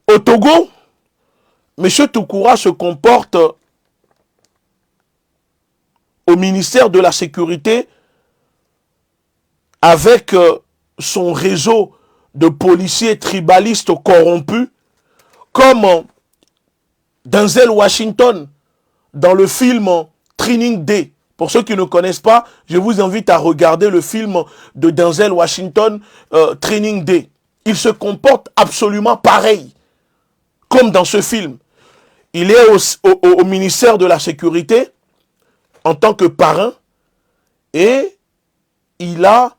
au Togo, M. Toukoura se comporte au ministère de la Sécurité avec son réseau de policiers tribalistes corrompus, comme Denzel Washington dans le film Training Day. Pour ceux qui ne connaissent pas, je vous invite à regarder le film de Denzel Washington, Training Day. Il se comporte absolument pareil, comme dans ce film. Il est au ministère de la Sécurité en tant que parrain et il a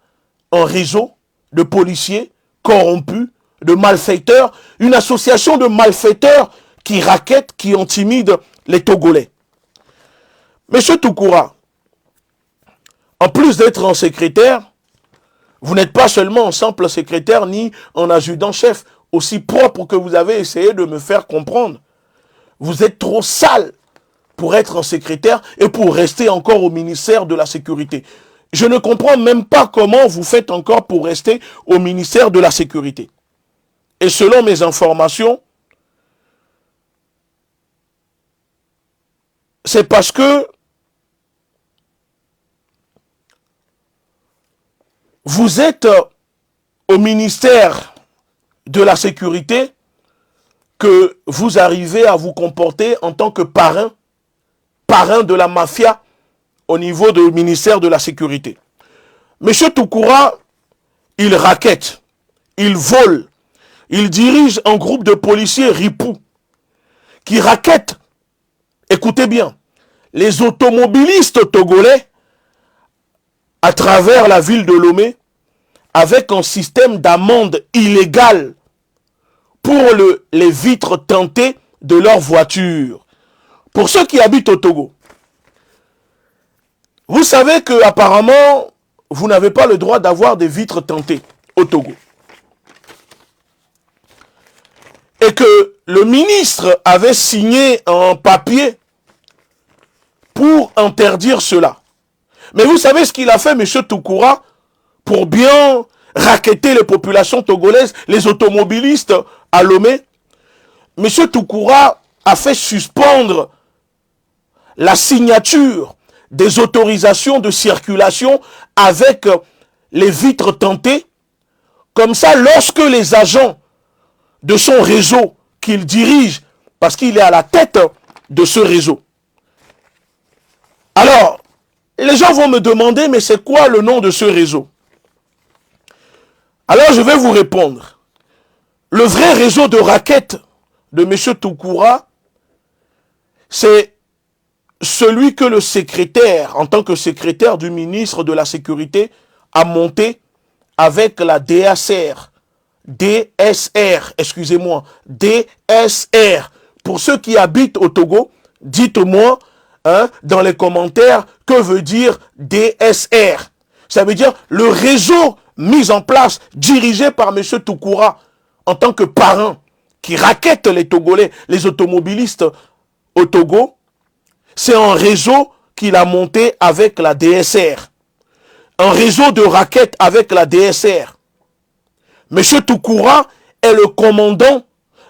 un réseau de policiers corrompus, de malfaiteurs, une association de malfaiteurs qui raquettent, qui intimident les Togolais. Monsieur Toukoura, en plus d'être un secrétaire, vous n'êtes pas seulement un simple secrétaire ni un adjudant-chef, aussi propre que vous avez essayé de me faire comprendre. Vous êtes trop sale pour être un secrétaire et pour rester encore au ministère de la Sécurité. Je ne comprends même pas comment vous faites encore pour rester au ministère de la Sécurité. Et selon mes informations, c'est parce que vous êtes au ministère de la Sécurité que vous arrivez à vous comporter en tant que parrain de la mafia au niveau du ministère de la Sécurité. Monsieur Toukoura, il rackette, il vole, il dirige un groupe de policiers ripoux qui rackettent, écoutez bien, les automobilistes togolais à travers la ville de Lomé avec un système d'amende illégale pour les vitres teintées de leur voiture. Pour ceux qui habitent au Togo, vous savez que apparemment vous n'avez pas le droit d'avoir des vitres teintées au Togo. Et que le ministre avait signé un papier pour interdire cela. Mais vous savez ce qu'il a fait, M. Toukoura, pour bien racketter les populations togolaises, les automobilistes à Lomé? M. Toukoura a fait suspendre la signature des autorisations de circulation avec les vitres teintées. Comme ça, lorsque les agents de son réseau qu'il dirige, parce qu'il est à la tête de ce réseau. Alors, les gens vont me demander, mais c'est quoi le nom de ce réseau? Alors, je vais vous répondre. Le vrai réseau de raquettes de M. Toukoura, c'est celui que le secrétaire, en tant que secrétaire du ministre de la Sécurité, a monté avec la DSR. Excusez-moi, DSR. Pour ceux qui habitent au Togo, dites-moi dans les commentaires que veut dire DSR. Ça veut dire le réseau mis en place, dirigé par M. Toukoura, en tant que parrain, qui rackette les Togolais, les automobilistes au Togo. C'est un réseau qu'il a monté avec la DSR. Un réseau de raquettes avec la DSR. M. Toukoura est le commandant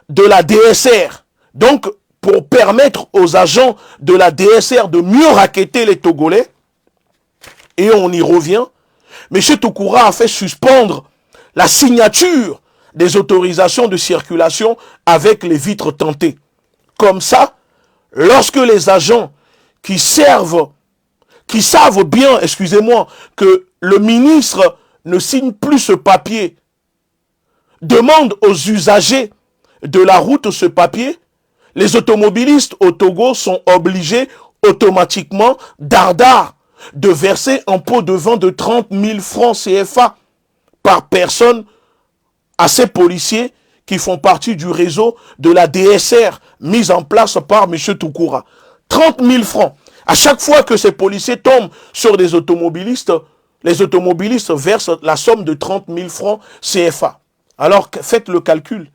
de la DSR. Donc, pour permettre aux agents de la DSR de mieux racketter les Togolais, et on y revient, M. Toukoura a fait suspendre la signature des autorisations de circulation avec les vitres teintées. Comme ça, lorsque les agents qui savent bien, excusez-moi, que le ministre ne signe plus ce papier, demandent aux usagers de la route ce papier, les automobilistes au Togo sont obligés automatiquement, dardard, de verser un pot de vin de 30 000 francs CFA par personne à ces policiers qui font partie du réseau de la DSR mise en place par M. Toukoura. 30 000 francs. À chaque fois que ces policiers tombent sur des automobilistes, les automobilistes versent la somme de 30 000 francs CFA. Alors faites le calcul.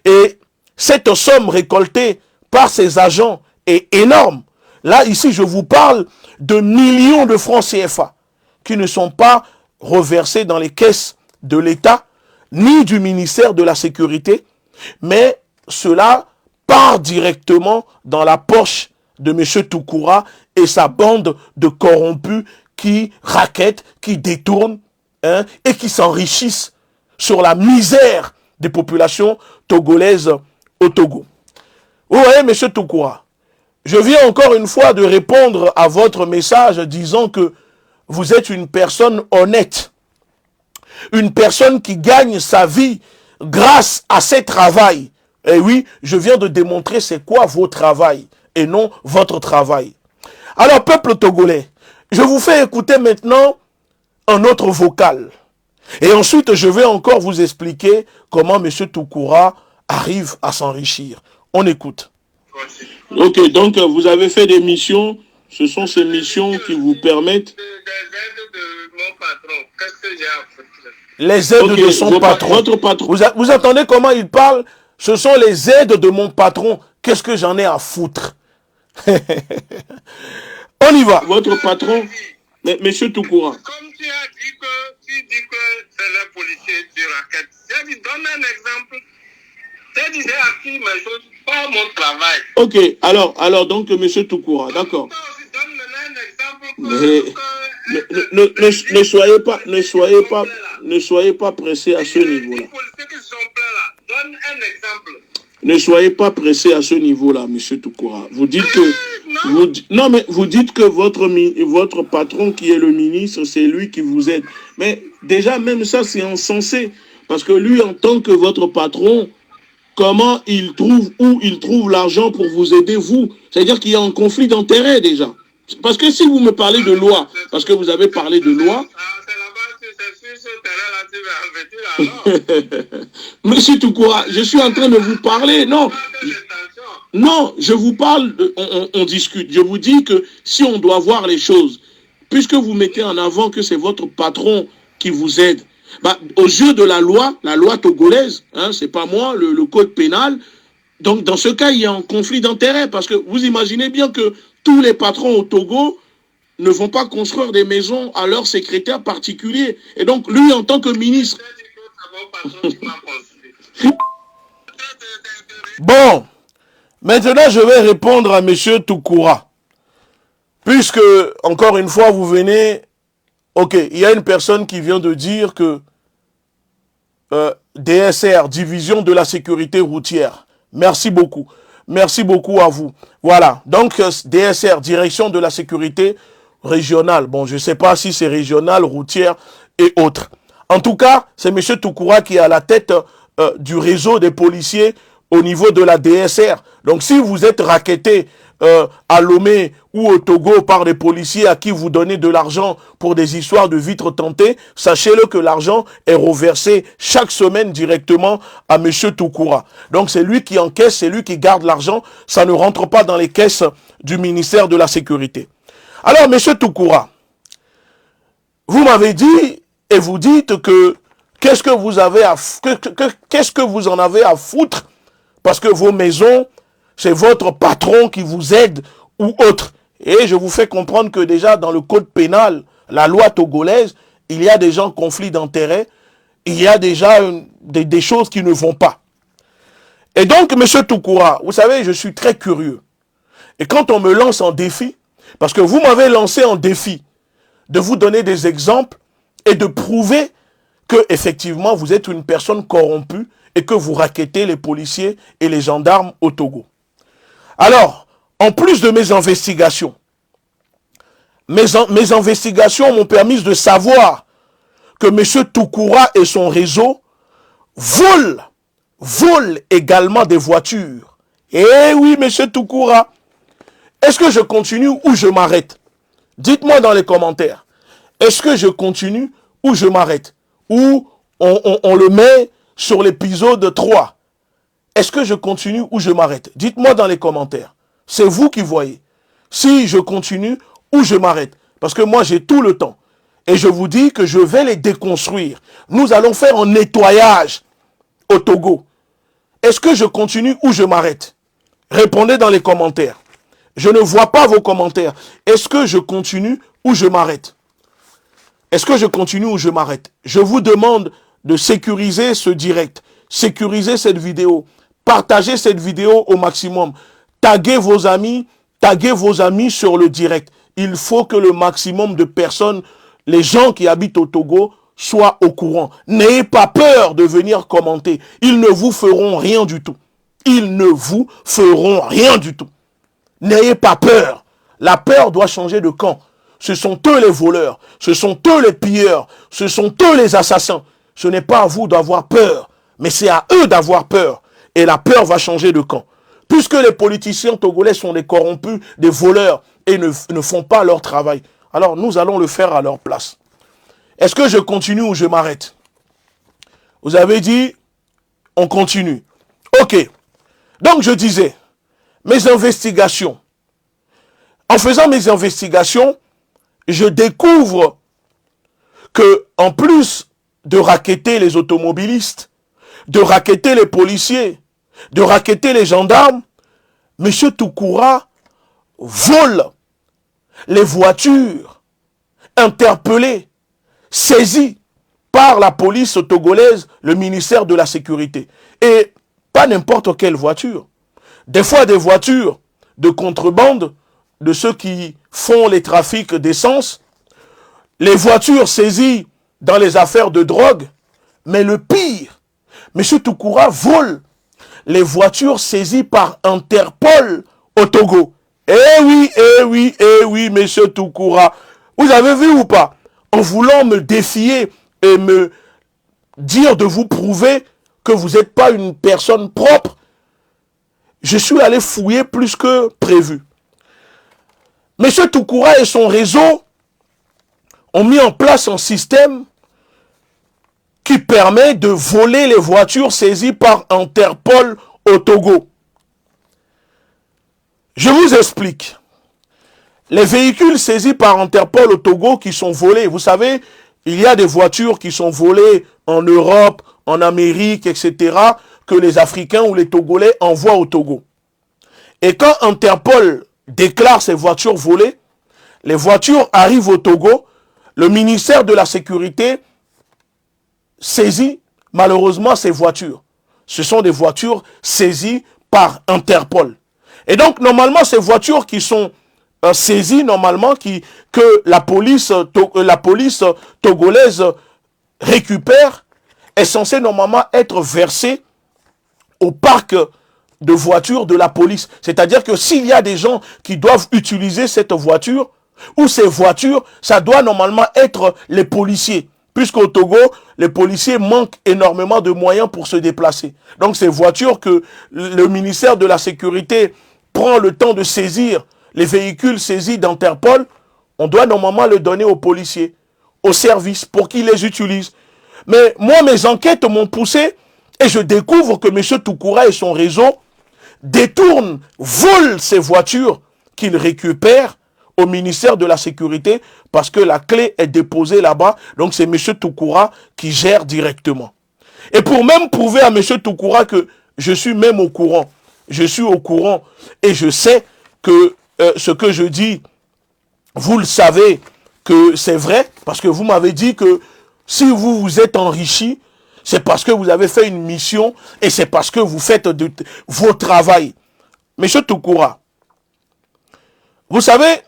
Et cette somme récoltée par ces agents est énorme. Là, ici, je vous parle de millions de francs CFA qui ne sont pas reversés dans les caisses de l'État ni du ministère de la Sécurité, mais cela part directement dans la poche de M. Toukoura et sa bande de corrompus qui rackettent, qui détournent et qui s'enrichissent sur la misère des populations togolaises au Togo. Vous voyez, M. Toukoura, je viens encore une fois de répondre à votre message disant que vous êtes une personne honnête, une personne qui gagne sa vie grâce à ses travails. Et oui, je viens de démontrer c'est quoi vos travails et non votre travail. Alors, peuple togolais, je vous fais écouter maintenant un autre vocal. Et ensuite, je vais encore vous expliquer comment M. Toukoura arrive à s'enrichir. On écoute. Ok, donc vous avez fait des missions. Ce sont ces missions qui vous permettent... Des aides de mon patron. Qu'est-ce que j'ai à foutre? Les aides de son patron. Votre patron. Vous entendez comment il parle? Ce sont les aides de mon patron. Qu'est-ce que j'en ai à foutre? On y va. Votre patron, mais M. Toukoura. Comme tu as dit que c'est le policier du racket. J'ai dit, donne un exemple. J'ai dit, j'ai appris mes choses, pas mon travail. Ok, alors donc M. Toukoura, d'accord. Ne soyez pas pressé à ce niveau-là. Ne soyez pas pressé à ce niveau-là, M. Toukoura. Vous dites que vous dites que votre patron qui est le ministre, c'est lui qui vous aide. Mais déjà même ça c'est insensé. Parce que lui, en tant que votre patron, comment où il trouve l'argent pour vous aider, vous? C'est-à-dire qu'il y a un conflit d'intérêt déjà. Parce que si vous me parlez de loi, parce que vous avez parlé de loi... Monsieur Toukoura, je suis en train de vous parler, non. Non, je vous parle, on discute. Je vous dis que si on doit voir les choses, puisque vous mettez en avant que c'est votre patron qui vous aide, bah, aux yeux de la loi togolaise, hein, c'est pas moi, le code pénal, donc dans ce cas, il y a un conflit d'intérêts, parce que vous imaginez bien que tous les patrons au Togo ne vont pas construire des maisons à leurs secrétaires particuliers. Et donc, lui, en tant que ministre... Bon, maintenant, je vais répondre à M. Toukoura. Puisque, encore une fois, vous venez... Ok, il y a une personne qui vient de dire que DSR, Division de la Sécurité Routière. Merci beaucoup. Merci beaucoup à vous. Voilà, donc DSR, Direction de la Sécurité Régionale. Bon, je ne sais pas si c'est régional, routière et autres. En tout cas, c'est M. Toukoura qui est à la tête du réseau des policiers au niveau de la DSR. Donc, si vous êtes racketté à Lomé ou au Togo par des policiers à qui vous donnez de l'argent pour des histoires de vitres tentées, sachez-le que l'argent est reversé chaque semaine directement à M. Toukoura. Donc c'est lui qui encaisse, c'est lui qui garde l'argent, ça ne rentre pas dans les caisses du ministère de la Sécurité. Alors M. Toukoura, vous m'avez dit et vous dites que qu'est-ce que vous en avez à foutre parce que vos maisons, c'est votre patron qui vous aide ou autre. Et je vous fais comprendre que déjà dans le code pénal, la loi togolaise, il y a déjà un conflit d'intérêts, il y a déjà des choses qui ne vont pas. Et donc, M. Toukoura, vous savez, je suis très curieux. Et quand on me lance en défi, parce que vous m'avez lancé en défi de vous donner des exemples et de prouver que effectivement vous êtes une personne corrompue et que vous rackettez les policiers et les gendarmes au Togo. Alors, en plus de mes investigations, mes investigations m'ont permis de savoir que M. Toukoura et son réseau volent également des voitures. Eh oui, M. Toukoura, est-ce que je continue ou je m'arrête? Dites-moi dans les commentaires. Est-ce que je continue ou je m'arrête? Ou on le met sur l'épisode 3. Est-ce que je continue ou je m'arrête? Dites-moi dans les commentaires. C'est vous qui voyez. Si je continue ou je m'arrête. Parce que moi, j'ai tout le temps. Et je vous dis que je vais les déconstruire. Nous allons faire un nettoyage au Togo. Est-ce que je continue ou je m'arrête? Répondez dans les commentaires. Je ne vois pas vos commentaires. Est-ce que je continue ou je m'arrête? Est-ce que je continue ou je m'arrête? Je vous demande de sécuriser ce direct. Sécuriser cette vidéo. Partagez cette vidéo au maximum. Taguez vos amis sur le direct. Il faut que le maximum de personnes, les gens qui habitent au Togo, soient au courant. N'ayez pas peur de venir commenter. Ils ne vous feront rien du tout. Ils ne vous feront rien du tout. N'ayez pas peur. La peur doit changer de camp. Ce sont eux les voleurs. Ce sont eux les pilleurs. Ce sont eux les assassins. Ce n'est pas à vous d'avoir peur, mais c'est à eux d'avoir peur. Et la peur va changer de camp. Puisque les politiciens togolais sont des corrompus, des voleurs, et ne font pas leur travail. Alors nous allons le faire à leur place. Est-ce que je continue ou je m'arrête? Vous avez dit, on continue. Ok. Donc je disais, mes investigations. En faisant mes investigations, je découvre que en plus de racketter les automobilistes, de racketter les policiers, de racketter les gendarmes, M. Toukoura vole les voitures interpellées, saisies par la police togolaise, le ministère de la Sécurité. Et pas n'importe quelle voiture. Des fois des voitures de contrebande de ceux qui font les trafics d'essence, les voitures saisies dans les affaires de drogue, mais le pire, M. Toukoura vole les voitures saisies par Interpol au Togo. Eh oui, M. Toukoura. Vous avez vu ou pas? En voulant me défier et me dire de vous prouver que vous n'êtes pas une personne propre, je suis allé fouiller plus que prévu. Monsieur Toukoura et son réseau ont mis en place un système qui permet de voler les voitures saisies par Interpol au Togo. Je vous explique. Les véhicules saisis par Interpol au Togo qui sont volés, vous savez, il y a des voitures qui sont volées en Europe, en Amérique, etc., que les Africains ou les Togolais envoient au Togo. Et quand Interpol déclare ces voitures volées, les voitures arrivent au Togo, le ministère de la Sécurité saisit malheureusement ces voitures. Ce sont des voitures saisies par Interpol. Et donc, normalement, ces voitures qui sont saisies, normalement, que la police togolaise récupère, est censée normalement être versée au parc de voitures de la police. C'est-à-dire que s'il y a des gens qui doivent utiliser cette voiture, ou ces voitures, ça doit normalement être les policiers. Puisqu'au Togo, les policiers manquent énormément de moyens pour se déplacer. Donc ces voitures que le ministère de la Sécurité prend le temps de saisir, les véhicules saisis d'Interpol, on doit normalement le donner aux policiers, aux services, pour qu'ils les utilisent. Mais moi, mes enquêtes m'ont poussé et je découvre que M. Toukoura et son réseau détournent, volent ces voitures qu'ils récupèrent au ministère de la Sécurité parce que la clé est déposée là-bas. Donc c'est M. Toukoura qui gère directement. Et pour même prouver à M. Toukoura que je suis même au courant, je suis au courant et je sais que ce que je dis, vous le savez que c'est vrai, parce que vous m'avez dit que si vous vous êtes enrichi, c'est parce que vous avez fait une mission et c'est parce que vous faites vos travail. Monsieur Toukoura, vous savez,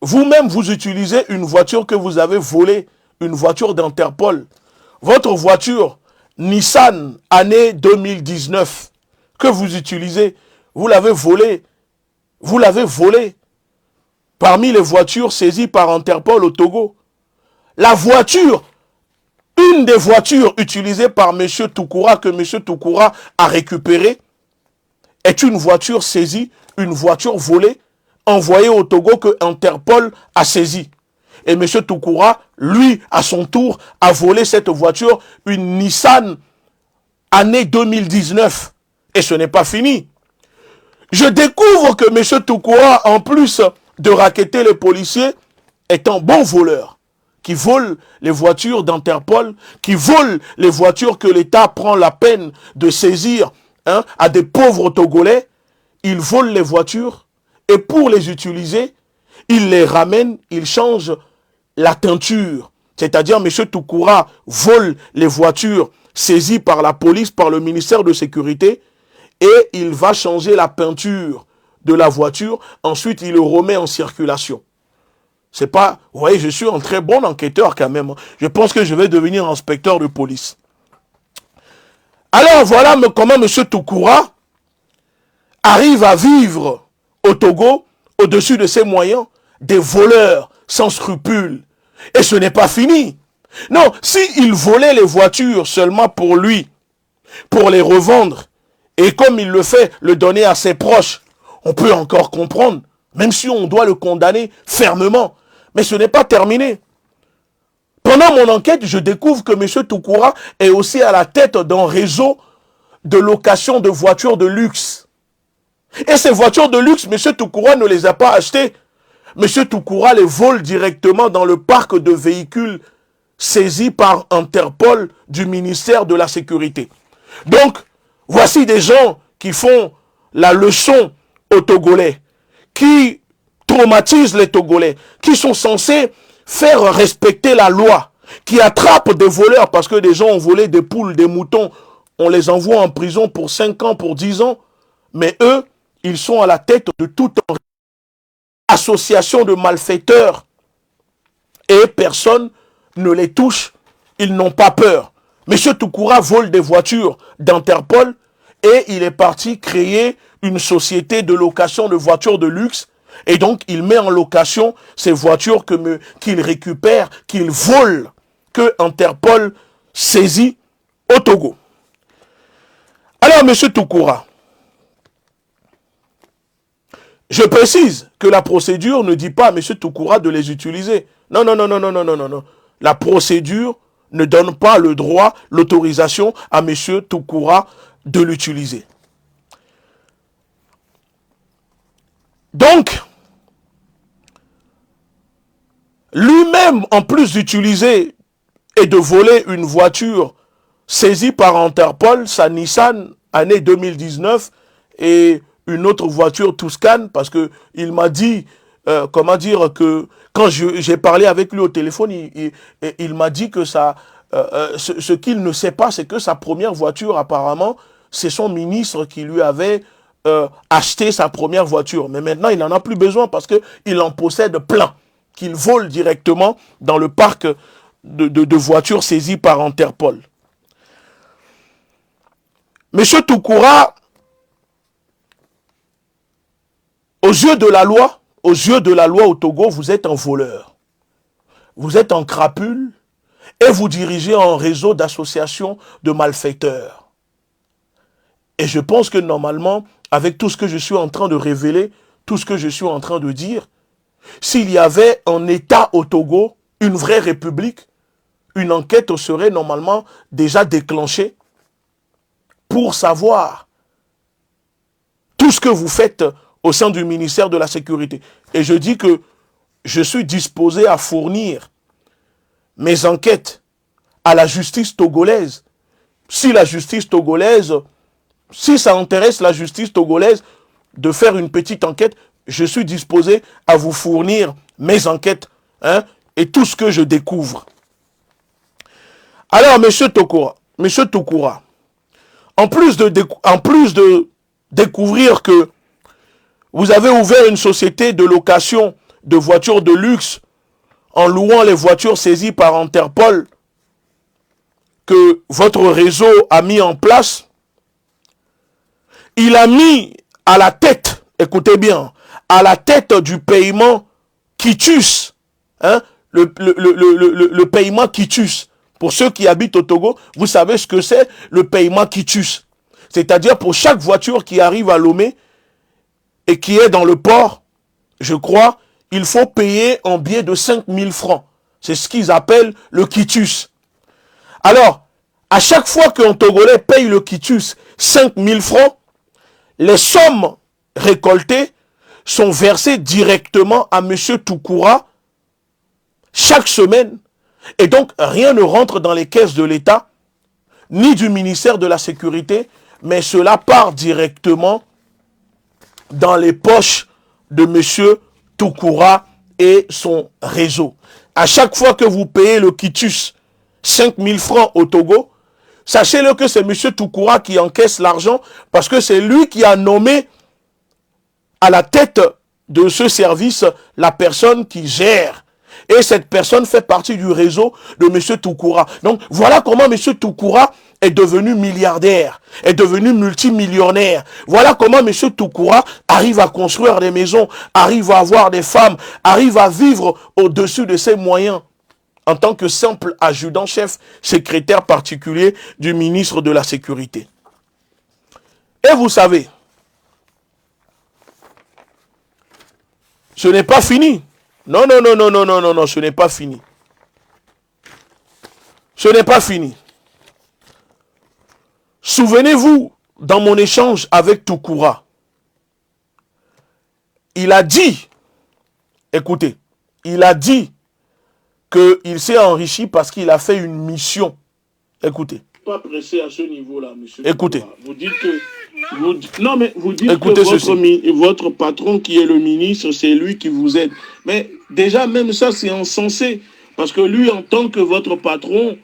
vous-même vous utilisez une voiture que vous avez volée, une voiture d'Interpol. Votre voiture Nissan année 2019 que vous utilisez, vous l'avez volée. Vous l'avez volée parmi les voitures saisies par Interpol au Togo. La voiture, une des voitures utilisées par M. Toukoura, que M. Toukoura a récupérée, est une voiture saisie, une voiture volée, envoyée au Togo que Interpol a saisie. Et M. Toukoura, lui, à son tour, a volé cette voiture, une Nissan année 2019. Et ce n'est pas fini. Je découvre que M. Toukoura, en plus de racketter les policiers, est un bon voleur, qui vole les voitures d'Interpol, qui vole les voitures que l'État prend la peine de saisir à des pauvres Togolais. Il vole les voitures et pour les utiliser, il les ramène, il change la teinture. C'est-à-dire, M. Toukoura vole les voitures saisies par la police, par le ministère de Sécurité, et il va changer la peinture de la voiture. Ensuite, il le remet en circulation. C'est pas... Vous voyez, je suis un très bon enquêteur quand même. Je pense que je vais devenir inspecteur de police. Alors, voilà comment M. Toukoura arrive à vivre au Togo, au-dessus de ses moyens, des voleurs sans scrupules. Et ce n'est pas fini. Non, s'il volait les voitures seulement pour lui, pour les revendre, et comme il le fait, le donner à ses proches, on peut encore comprendre, même si on doit le condamner fermement. Mais ce n'est pas terminé. Pendant mon enquête, je découvre que M. Toukoura est aussi à la tête d'un réseau de location de voitures de luxe. Et ces voitures de luxe, M. Toukoura ne les a pas achetées. M. Toukoura les vole directement dans le parc de véhicules saisis par Interpol du ministère de la Sécurité. Donc, voici des gens qui font la leçon aux Togolais, qui traumatisent les Togolais, qui sont censés faire respecter la loi, qui attrapent des voleurs parce que des gens ont volé des poules, des moutons, on les envoie en prison pour 5 ans, pour 10 ans, mais eux, ils sont à la tête de toute association de malfaiteurs et personne ne les touche, ils n'ont pas peur. M. Toukoura vole des voitures d'Interpol et il est parti créer une société de location de voitures de luxe et donc il met en location ces voitures qu'il récupère, qu'il vole que Interpol saisit au Togo. Alors, M. Toukoura, je précise que la procédure ne dit pas à M. Toukoura de les utiliser. Non, non, non, non, non, non, non, non, non. La procédure ne donne pas le droit, l'autorisation à M. Toukoura de l'utiliser. Donc, lui-même, en plus d'utiliser et de voler une voiture saisie par Interpol, sa Nissan, année 2019, et une autre voiture Tuscan, parce que il m'a dit, comment dire, que quand j'ai parlé avec lui au téléphone, il m'a dit que ça, ce qu'il ne sait pas, c'est que sa première voiture, apparemment, c'est son ministre qui lui avait acheté sa première voiture. Mais maintenant, il n'en a plus besoin parce qu'il en possède plein, qu'il vole directement dans le parc de voitures saisies par Interpol. Monsieur Toukoura, aux yeux de la loi au Togo, vous êtes un voleur. Vous êtes un crapule et vous dirigez un réseau d'associations de malfaiteurs. Et je pense que normalement, avec tout ce que je suis en train de révéler, tout ce que je suis en train de dire, s'il y avait un État au Togo, une vraie république, une enquête serait normalement déjà déclenchée pour savoir tout ce que vous faites au sein du ministère de la Sécurité. Et je dis que je suis disposé à fournir mes enquêtes à la justice togolaise. Si la justice togolaise, si ça intéresse la justice togolaise de faire une petite enquête, je suis disposé à vous fournir mes enquêtes et tout ce que je découvre. Alors, Monsieur Toukoura, en plus de découvrir que vous avez ouvert une société de location de voitures de luxe en louant les voitures saisies par Interpol que votre réseau a mis en place, il a mis à la tête, écoutez bien, à la tête du paiement Quitus, le paiement Quitus. Pour ceux qui habitent au Togo, vous savez ce que c'est le paiement Quitus. C'est-à-dire pour chaque voiture qui arrive à Lomé et qui est dans le port, je crois, il faut payer un billet de 5 000 francs. C'est ce qu'ils appellent le Quitus. Alors, à chaque fois qu'un Togolais paye le Quitus 5 000 francs, les sommes récoltées sont versées directement à M. Toukoura chaque semaine. Et donc, rien ne rentre dans les caisses de l'État, ni du ministère de la Sécurité, mais cela part directement dans les poches de M. Toukoura et son réseau. À chaque fois que vous payez le Quitus 5 000 francs au Togo, sachez-le que c'est M. Toukoura qui encaisse l'argent parce que c'est lui qui a nommé à la tête de ce service la personne qui gère. Et cette personne fait partie du réseau de M. Toukoura. Donc voilà comment M. Toukoura est devenu milliardaire, est devenu multimillionnaire. Voilà comment M. Toukoura arrive à construire des maisons, arrive à avoir des femmes, arrive à vivre au-dessus de ses moyens en tant que simple adjudant-chef, secrétaire particulier du ministre de la Sécurité. Et vous savez, ce n'est pas fini. Non, non, non, non, non, non, non, non, ce n'est pas fini. Ce n'est pas fini. Souvenez-vous, dans mon échange avec Toukoura, il a dit, écoutez, il a dit qu'il s'est enrichi parce qu'il a fait une mission. Écoutez. Pas pressé à ce niveau-là, monsieur. Écoutez. Vous dites que... non, mais vous dites Écoutez que votre patron, qui est le ministre, c'est lui qui vous aide. Mais déjà, même ça, c'est insensé. Parce que lui, en tant que votre patron,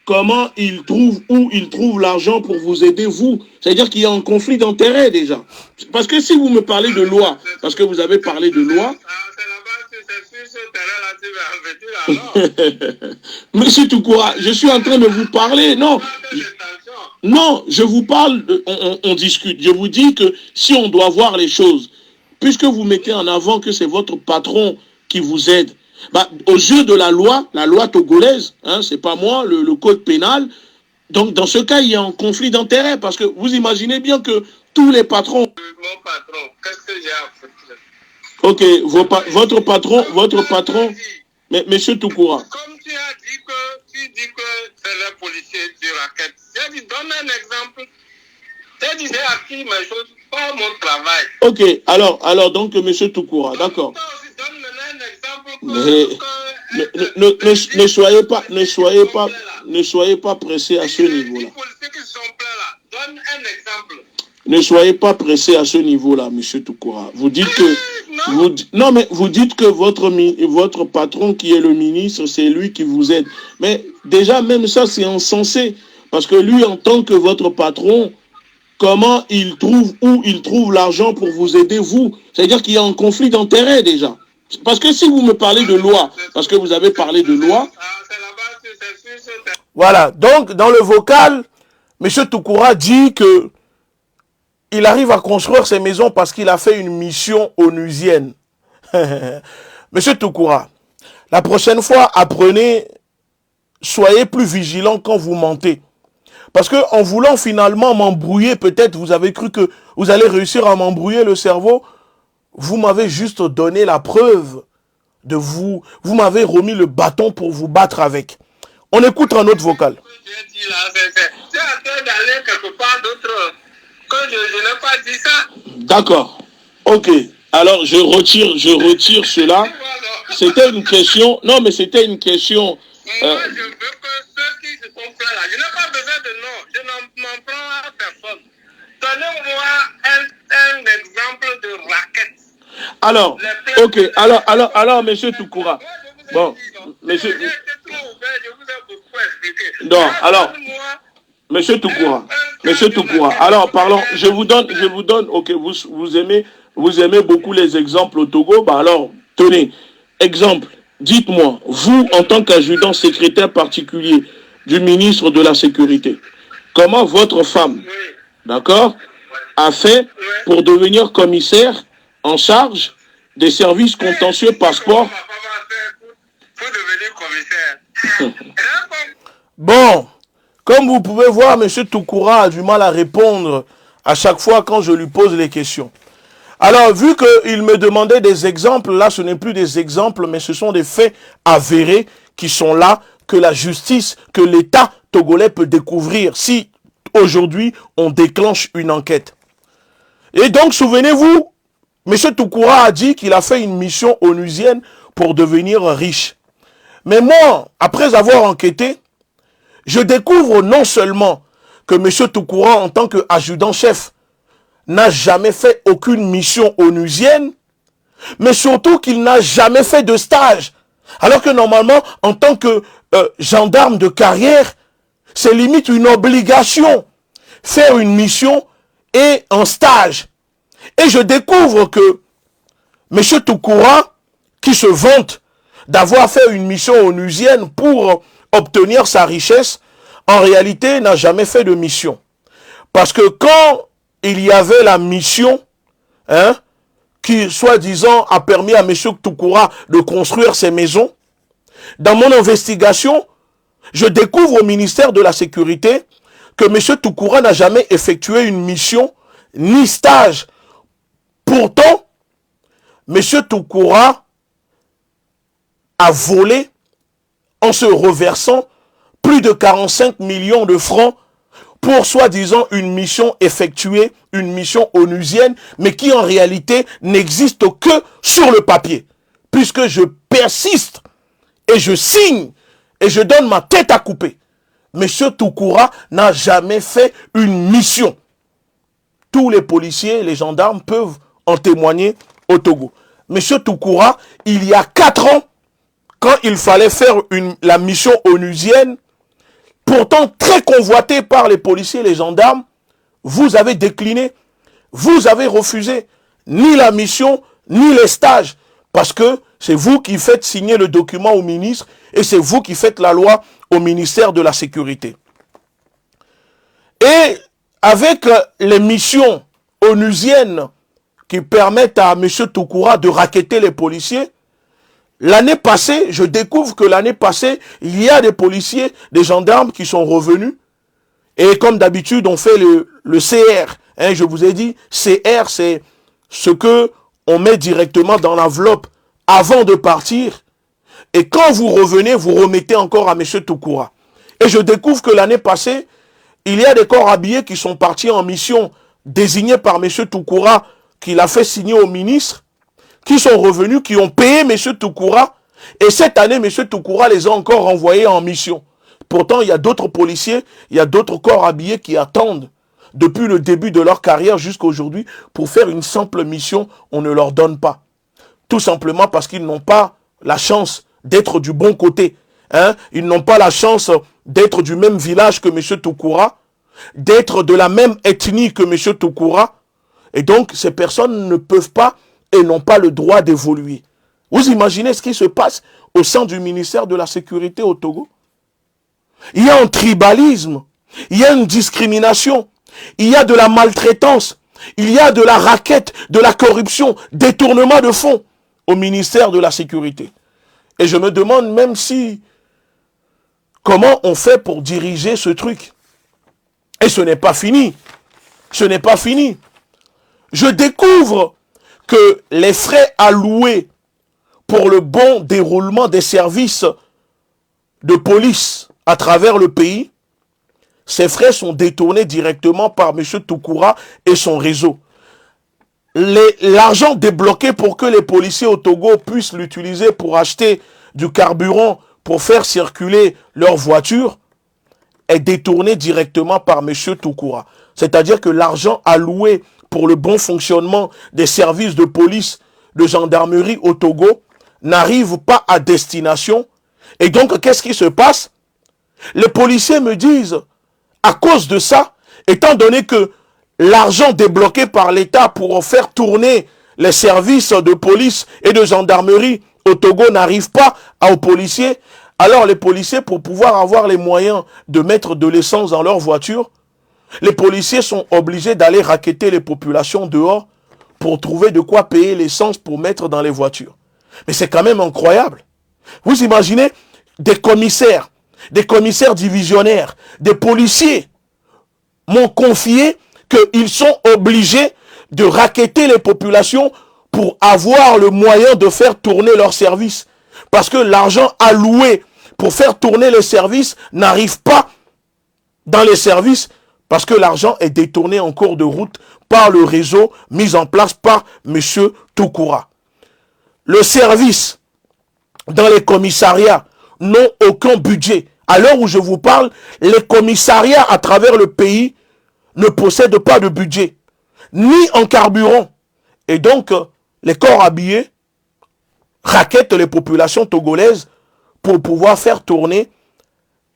comment il trouve l'argent pour vous aider, vous? C'est-à-dire qu'il y a un conflit d'intérêts, déjà. Parce que si vous me parlez de loi, parce que vous avez parlé de loi... Monsieur Toukoura, je suis en train de vous parler. Non, je vous parle, on discute. Je vous dis que si on doit voir les choses, puisque vous mettez en avant que c'est votre patron qui vous aide, Bah, aux yeux de la loi togolaise, hein, c'est pas moi, le code pénal. Donc, dans ce cas, il y a un conflit d'intérêts parce que vous imaginez bien que tous les patrons... Mon patron, qu'est-ce que j'ai à foutre? Ok, votre patron, mais monsieur Toukoura. Comme tu as dit que c'est le policier du racket, j'ai dit, donne un exemple. J'ai dit, j'ai appris mes choses, pas mon travail. Ok, alors donc monsieur Toukoura, d'accord. Donne un exemple Ne soyez pas pressé à ce niveau-là. Les policiers qui sont pleins là, donne un exemple. Ne soyez pas pressé à ce niveau-là, monsieur Toukoura. Vous dites que vous dites que votre patron qui est le ministre, c'est lui qui vous aide. Mais déjà même ça c'est insensé parce que lui en tant que votre patron, comment il trouve l'argent pour vous aider vous? C'est-à-dire qu'il y a un conflit d'intérêts déjà. Parce que si vous me parlez de loi, parce que vous avez parlé de loi. Voilà, donc dans le vocal, M. Toukoura dit que il arrive à construire ses maisons parce qu'il a fait une mission onusienne. Monsieur Toukoura, la prochaine fois, apprenez, soyez plus vigilant quand vous mentez. Parce que en voulant finalement m'embrouiller, peut-être vous avez cru que vous allez réussir à m'embrouiller le cerveau. Vous m'avez juste donné la preuve de vous. Vous m'avez remis le bâton pour vous battre avec. On écoute un autre vocal. Tu es en train d'aller quelque part d'autre. Que je n'ai pas dit ça. D'accord. Ok. Alors je retire cela. C'était une question. Non, mais c'était une question. Moi, je veux que ceux qui se sont plaints là, je n'ai pas besoin de nom. Je n'en prends à personne. Donnez-moi un exemple de raquette. Alors, ok. Alors, monsieur Toukoura. Bon, monsieur. Non, alors. Monsieur Toukoura. Alors, parlons. Je vous donne. Ok, vous aimez beaucoup les exemples au Togo. Bah alors, tenez. Exemple. Dites-moi, vous, en tant qu'adjudant secrétaire particulier du ministre de la Sécurité, comment votre femme, d'accord, a fait pour devenir commissaire en charge des services contentieux passeport? Pour devenir commissaire. Bon, comme vous pouvez voir, M. Toukoura a du mal à répondre à chaque fois quand je lui pose les questions. Alors, vu qu'il me demandait des exemples, là, ce n'est plus des exemples, mais ce sont des faits avérés qui sont là, que la justice, que l'État togolais peut découvrir si, aujourd'hui, on déclenche une enquête. Et donc, souvenez-vous, M. Toukoura a dit qu'il a fait une mission onusienne pour devenir riche. Mais moi, après avoir enquêté, je découvre non seulement que M. Toukoura, en tant qu'adjudant-chef, n'a jamais fait aucune mission onusienne, mais surtout qu'il n'a jamais fait de stage. Alors que normalement, en tant que gendarme de carrière, c'est limite une obligation, faire une mission et un stage. Et je découvre que M. Toukoura, qui se vante d'avoir fait une mission onusienne pour obtenir sa richesse, en réalité n'a jamais fait de mission. Parce que quand il y avait la mission, qui, soi-disant, a permis à M. Toukoura de construire ses maisons, dans mon investigation, je découvre au ministère de la Sécurité que M. Toukoura n'a jamais effectué une mission ni stage. Pourtant, M. Toukoura a volé en se reversant plus de 45 millions de francs pour soi-disant une mission effectuée, une mission onusienne, mais qui en réalité n'existe que sur le papier. Puisque je persiste et je signe et je donne ma tête à couper. Monsieur Toukoura n'a jamais fait une mission. Tous les policiers, les gendarmes peuvent en témoigner au Togo. Monsieur Toukoura, il y a 4 ans, quand il fallait faire la mission onusienne, pourtant très convoité par les policiers et les gendarmes, vous avez décliné, vous avez refusé ni la mission, ni les stages, parce que c'est vous qui faites signer le document au ministre et c'est vous qui faites la loi au ministère de la Sécurité. Et avec les missions onusiennes qui permettent à M. Toukoura de racketter les policiers, l'année passée, je découvre que l'année passée, il y a des policiers, des gendarmes qui sont revenus. Et comme d'habitude, on fait le CR. Hein, je vous ai dit, CR, c'est ce que on met directement dans l'enveloppe avant de partir. Et quand vous revenez, vous remettez encore à M. Toukoura. Et je découvre que l'année passée, il y a des corps habillés qui sont partis en mission désignés par M. Toukoura, qu'il a fait signer au ministre, qui sont revenus, qui ont payé M. Toukoura. Et cette année, M. Toukoura les a encore renvoyés en mission. Pourtant, il y a d'autres policiers, il y a d'autres corps habillés qui attendent depuis le début de leur carrière jusqu'à aujourd'hui pour faire une simple mission. On ne leur donne pas. Tout simplement parce qu'ils n'ont pas la chance d'être du bon côté. Hein? Ils n'ont pas la chance d'être du même village que M. Toukoura, d'être de la même ethnie que M. Toukoura. Et donc, ces personnes ne peuvent pas et n'ont pas le droit d'évoluer. Vous imaginez ce qui se passe au sein du ministère de la Sécurité au Togo? Il y a un tribalisme, il y a une discrimination, il y a de la maltraitance, il y a de la raquette, de la corruption, détournement de fonds au ministère de la Sécurité. Et je me demande même comment on fait pour diriger ce truc. Et ce n'est pas fini. Ce n'est pas fini. Je découvre que les frais alloués pour le bon déroulement des services de police à travers le pays, ces frais sont détournés directement par M. Toukoura et son réseau. L'argent débloqué pour que les policiers au Togo puissent l'utiliser pour acheter du carburant pour faire circuler leurs voitures est détourné directement par M. Toukoura. C'est-à-dire que l'argent alloué pour le bon fonctionnement des services de police, de gendarmerie au Togo n'arrive pas à destination. Et donc, qu'est-ce qui se passe? Les policiers me disent, à cause de ça, étant donné que l'argent débloqué par l'État pour faire tourner les services de police et de gendarmerie au Togo n'arrive pas aux policiers, alors les policiers, pour pouvoir avoir les moyens de mettre de l'essence dans leur voiture, les policiers sont obligés d'aller racketter les populations dehors pour trouver de quoi payer l'essence pour mettre dans les voitures. Mais c'est quand même incroyable. Vous imaginez des commissaires divisionnaires, des policiers m'ont confié qu'ils sont obligés de racketter les populations pour avoir le moyen de faire tourner leurs services. Parce que l'argent alloué pour faire tourner les services n'arrive pas dans les services parce que l'argent est détourné en cours de route par le réseau mis en place par M. Toukoura. Le service dans les commissariats n'ont aucun budget. À l'heure où je vous parle, les commissariats à travers le pays ne possèdent pas de budget, ni en carburant. Et donc, les corps habillés rackettent les populations togolaises pour pouvoir faire tourner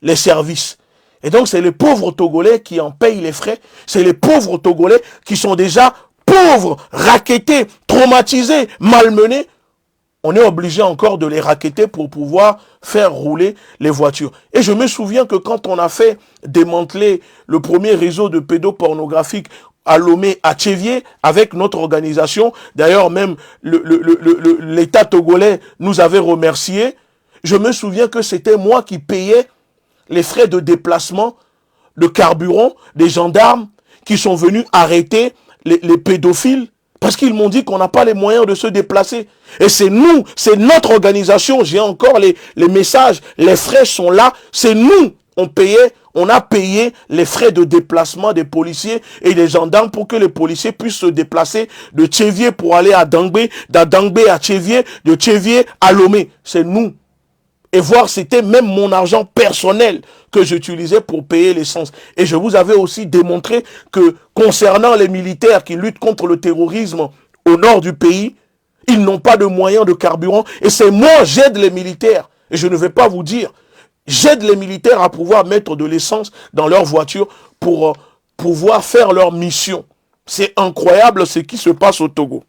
les services. Et donc, c'est les pauvres Togolais qui en payent les frais. C'est les pauvres Togolais qui sont déjà pauvres, rackettés, traumatisés, malmenés. On est obligé encore de les racketter pour pouvoir faire rouler les voitures. Et je me souviens que quand on a fait démanteler le premier réseau de pédopornographique à Lomé, à Tchévier, avec notre organisation, d'ailleurs même l'État togolais nous avait remerciés, je me souviens que c'était moi qui payais les frais de déplacement, de carburant, des gendarmes qui sont venus arrêter les pédophiles parce qu'ils m'ont dit qu'on n'a pas les moyens de se déplacer. Et c'est nous, c'est notre organisation, j'ai encore les messages, les frais sont là, c'est nous, on a payé les frais de déplacement des policiers et des gendarmes pour que les policiers puissent se déplacer de Tchévier pour aller à Dangbé, d'Dangbé à Tchévier, de Tchévier à Lomé. C'est nous. Et voir, c'était même mon argent personnel que j'utilisais pour payer l'essence. Et je vous avais aussi démontré que concernant les militaires qui luttent contre le terrorisme au nord du pays, ils n'ont pas de moyens de carburant. Et c'est moi, j'aide les militaires. Et je ne vais pas vous dire, j'aide les militaires à pouvoir mettre de l'essence dans leur voiture pour pouvoir faire leur mission. C'est incroyable ce qui se passe au Togo.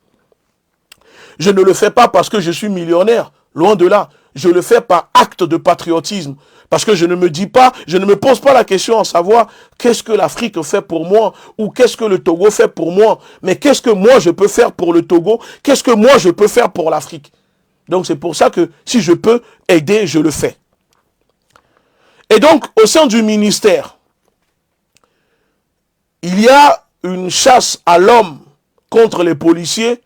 Je ne le fais pas parce que je suis millionnaire, loin de là. Je le fais par acte de patriotisme. Parce que je ne me pose pas la question à savoir qu'est-ce que l'Afrique fait pour moi ou qu'est-ce que le Togo fait pour moi. Mais qu'est-ce que moi je peux faire pour le Togo? Qu'est-ce que moi je peux faire pour l'Afrique? Donc c'est pour ça que si je peux aider, je le fais. Et donc, au sein du ministère, il y a une chasse à l'homme contre les policiers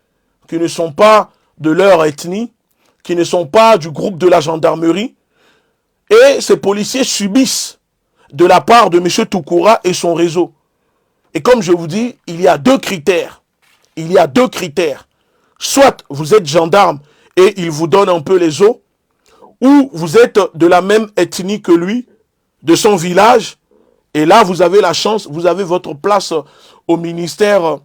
qui ne sont pas de leur ethnie, qui ne sont pas du groupe de la gendarmerie. Et ces policiers subissent de la part de M. Toukoura et son réseau. Et comme je vous dis, il y a deux critères. Il y a deux critères. Soit vous êtes gendarme et il vous donne un peu les os, ou vous êtes de la même ethnie que lui, de son village, et là vous avez la chance, vous avez votre place au ministère,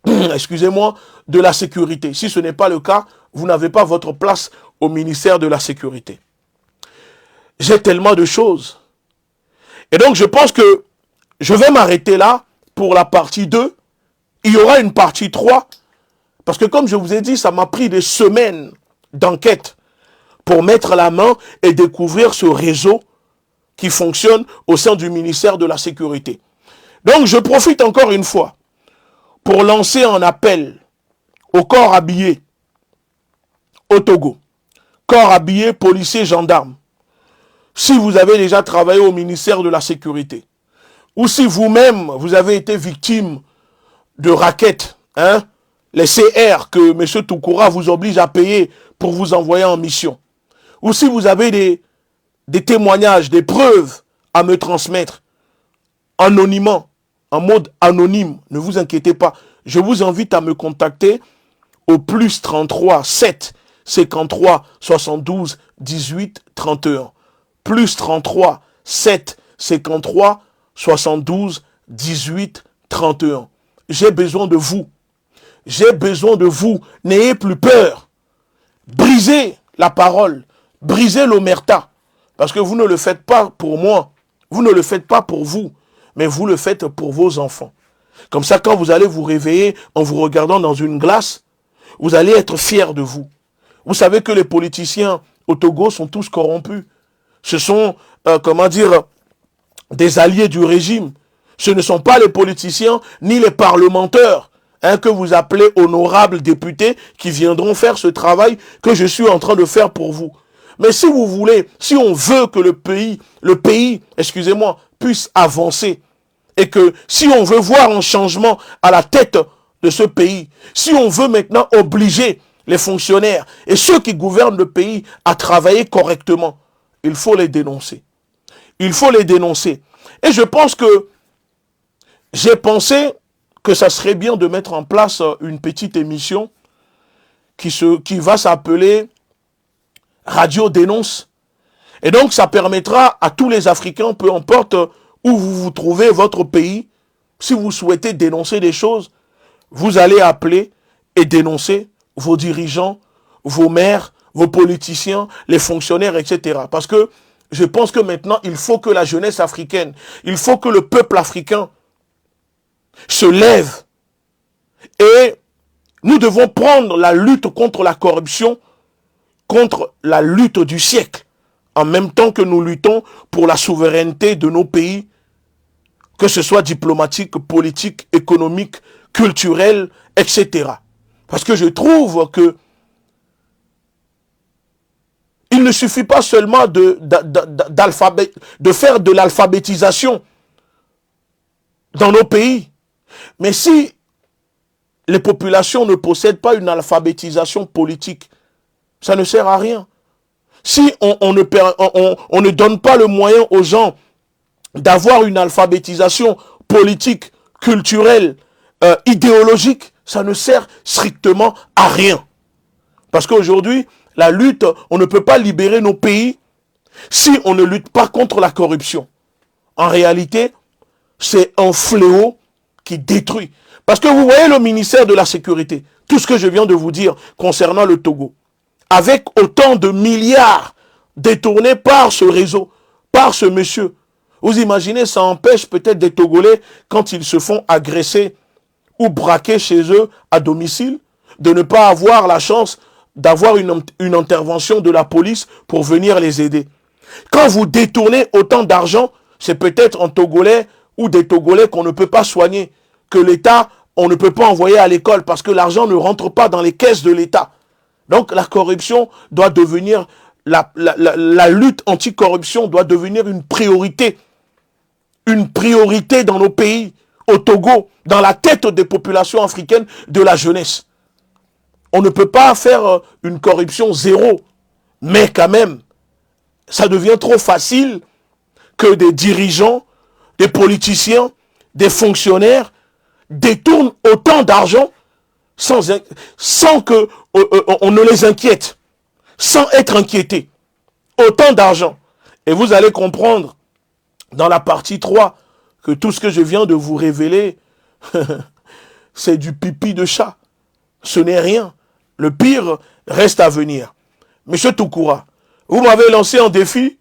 excusez-moi, de la sécurité. Si ce n'est pas le cas, vous n'avez pas votre place au ministère de la sécurité. J'ai tellement de choses. Et donc je pense que je vais m'arrêter là pour la partie 2. Il y aura une partie 3, parce que comme je vous ai dit, ça m'a pris des semaines d'enquête pour mettre la main et découvrir ce réseau qui fonctionne au sein du ministère de la Sécurité. Donc je profite encore une fois pour lancer un appel au corps habillé au Togo. Corps habillé, policiers, gendarmes. Si vous avez déjà travaillé au ministère de la Sécurité, ou si vous-même vous avez été victime de rackets, les CR que M. Toukoura vous oblige à payer pour vous envoyer en mission, ou si vous avez des témoignages, des preuves à me transmettre, anonymement, en mode anonyme, ne vous inquiétez pas. Je vous invite à me contacter au plus 33 7 53 72 18 31. Plus 33 7 53 72 18 31. J'ai besoin de vous. J'ai besoin de vous. N'ayez plus peur. Brisez la parole. Brisez l'omerta. Parce que vous ne le faites pas pour moi. Vous ne le faites pas pour vous. Mais vous le faites pour vos enfants. Comme ça, quand vous allez vous réveiller en vous regardant dans une glace, vous allez être fiers de vous. Vous savez que les politiciens au Togo sont tous corrompus. Ce sont, des alliés du régime. Ce ne sont pas les politiciens ni les parlementaires que vous appelez honorables députés qui viendront faire ce travail que je suis en train de faire pour vous. Mais si vous voulez, si on veut que le pays, excusez-moi, puisse avancer, et que si on veut voir un changement à la tête de ce pays, si on veut maintenant obliger les fonctionnaires et ceux qui gouvernent le pays à travailler correctement, il faut les dénoncer. Il faut les dénoncer. Et je pense que j'ai pensé que ça serait bien de mettre en place une petite émission qui va s'appeler Radio Dénonce. Et donc ça permettra à tous les Africains, peu importe où vous vous trouvez, votre pays, si vous souhaitez dénoncer des choses, vous allez appeler et dénoncer vos dirigeants, vos maires, vos politiciens, les fonctionnaires, etc. Parce que je pense que maintenant, il faut que la jeunesse africaine, il faut que le peuple africain se lève. Et nous devons prendre la lutte contre la corruption, contre la lutte du siècle, en même temps que nous luttons pour la souveraineté de nos pays, que ce soit diplomatique, politique, économique, culturel, etc. Parce que je trouve que il ne suffit pas seulement de faire de l'alphabétisation dans nos pays. Mais si les populations ne possèdent pas une alphabétisation politique, ça ne sert à rien. Si on ne donne pas le moyen aux gens d'avoir une alphabétisation politique, culturelle, idéologique, ça ne sert strictement à rien. Parce qu'aujourd'hui, la lutte, on ne peut pas libérer nos pays si on ne lutte pas contre la corruption. En réalité, c'est un fléau qui détruit. Parce que vous voyez le ministère de la Sécurité, tout ce que je viens de vous dire concernant le Togo, avec autant de milliards détournés par ce réseau, par ce monsieur. Vous imaginez, ça empêche peut-être des Togolais, quand ils se font agresser ou braquer chez eux à domicile, de ne pas avoir la chance d'avoir une intervention de la police pour venir les aider. Quand vous détournez autant d'argent, c'est peut-être un Togolais ou des Togolais qu'on ne peut pas soigner, que l'État, on ne peut pas envoyer à l'école parce que l'argent ne rentre pas dans les caisses de l'État. Donc la corruption doit devenir, la lutte anticorruption doit devenir une priorité dans nos pays, au Togo, dans la tête des populations africaines, de la jeunesse. On ne peut pas faire une corruption zéro, mais quand même, ça devient trop facile que des dirigeants, des politiciens, des fonctionnaires détournent autant d'argent sans que on ne les inquiète, sans être inquiétés. Autant d'argent. Et vous allez comprendre dans la partie 3 que tout ce que je viens de vous révéler, c'est du pipi de chat. Ce n'est rien. Le pire reste à venir. Monsieur Toukoura, vous m'avez lancé un défi,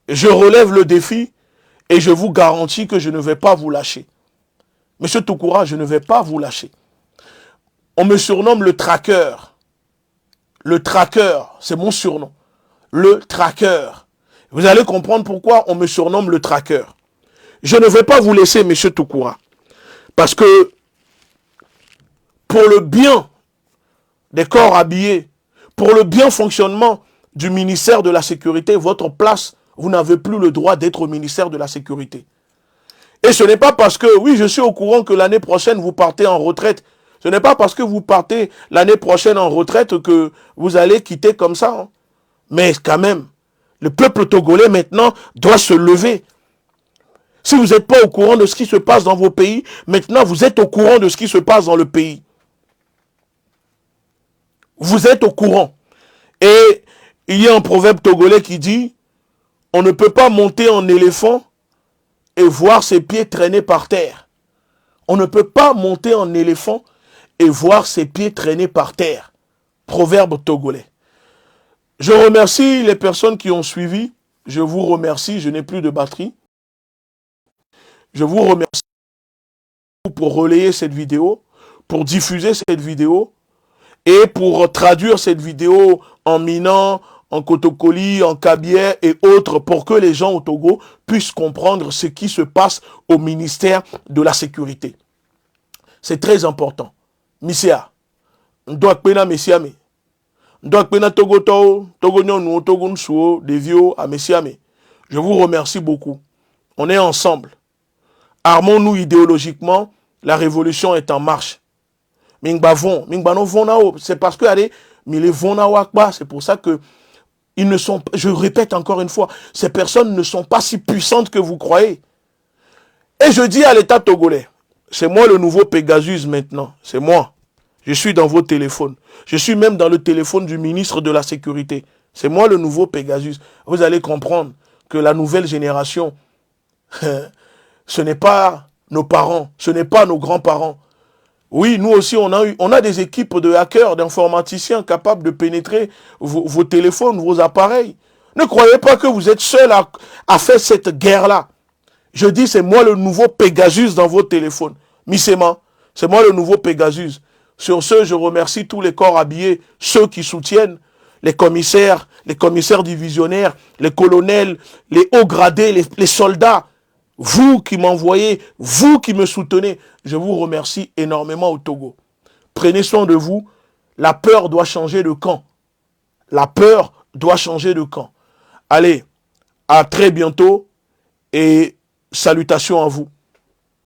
je relève le défi et je vous garantis que je ne vais pas vous lâcher. Monsieur Toukoura, je ne vais pas vous lâcher. On me surnomme le tracker. Le tracker, c'est mon surnom. Le tracker. Vous allez comprendre pourquoi on me surnomme le tracker. Je ne vais pas vous laisser, monsieur Toukoura. Parce que pour le bien des corps habillés, pour le bien fonctionnement du ministère de la Sécurité, votre place, vous n'avez plus le droit d'être au ministère de la Sécurité. Et ce n'est pas parce que, oui, je suis au courant que l'année prochaine, vous partez en retraite. Ce n'est pas parce que vous partez l'année prochaine en retraite que vous allez quitter comme ça. Hein. Mais quand même, le peuple togolais maintenant doit se lever. Si vous n'êtes pas au courant de ce qui se passe dans vos pays, maintenant vous êtes au courant de ce qui se passe dans le pays. Vous êtes au courant. Et il y a un proverbe togolais qui dit, on ne peut pas monter en éléphant et voir ses pieds traîner par terre. On ne peut pas monter en éléphant et voir ses pieds traîner par terre. Proverbe togolais. Je remercie les personnes qui ont suivi. Je vous remercie, je n'ai plus de batterie. Je vous remercie pour relayer cette vidéo, pour diffuser cette vidéo et pour traduire cette vidéo en Minnan, en Kotokoli, en Kabylie et autres pour que les gens au Togo puissent comprendre ce qui se passe au ministère de la Sécurité. C'est très important. Misia, Ndouakpena Messiame, Ndouakpena Togoto, Togonyon, Togon Suo, Devio, à Messiame. Je vous remercie beaucoup. On est ensemble. Armons-nous idéologiquement, la révolution est en marche. C'est parce que, allez, c'est pour ça que ils ne sont, je répète encore une fois, ces personnes ne sont pas si puissantes que vous croyez. Et je dis à l'État togolais, c'est moi le nouveau Pegasus maintenant, c'est moi. Je suis dans vos téléphones. Je suis même dans le téléphone du ministre de la Sécurité. C'est moi le nouveau Pegasus. Vous allez comprendre que la nouvelle génération, ce n'est pas nos parents, ce n'est pas nos grands-parents. Oui, nous aussi, on a des équipes de hackers, d'informaticiens capables de pénétrer vos téléphones, vos appareils. Ne croyez pas que vous êtes seul à faire cette guerre-là. Je dis, c'est moi le nouveau Pegasus dans vos téléphones. Misema, c'est moi le nouveau Pegasus. Sur ce, je remercie tous les corps habillés, ceux qui soutiennent, les commissaires divisionnaires, les colonels, les hauts gradés, les soldats. Vous qui m'envoyez, vous qui me soutenez, je vous remercie énormément au Togo. Prenez soin de vous. La peur doit changer de camp. La peur doit changer de camp. Allez, à très bientôt et salutations à vous.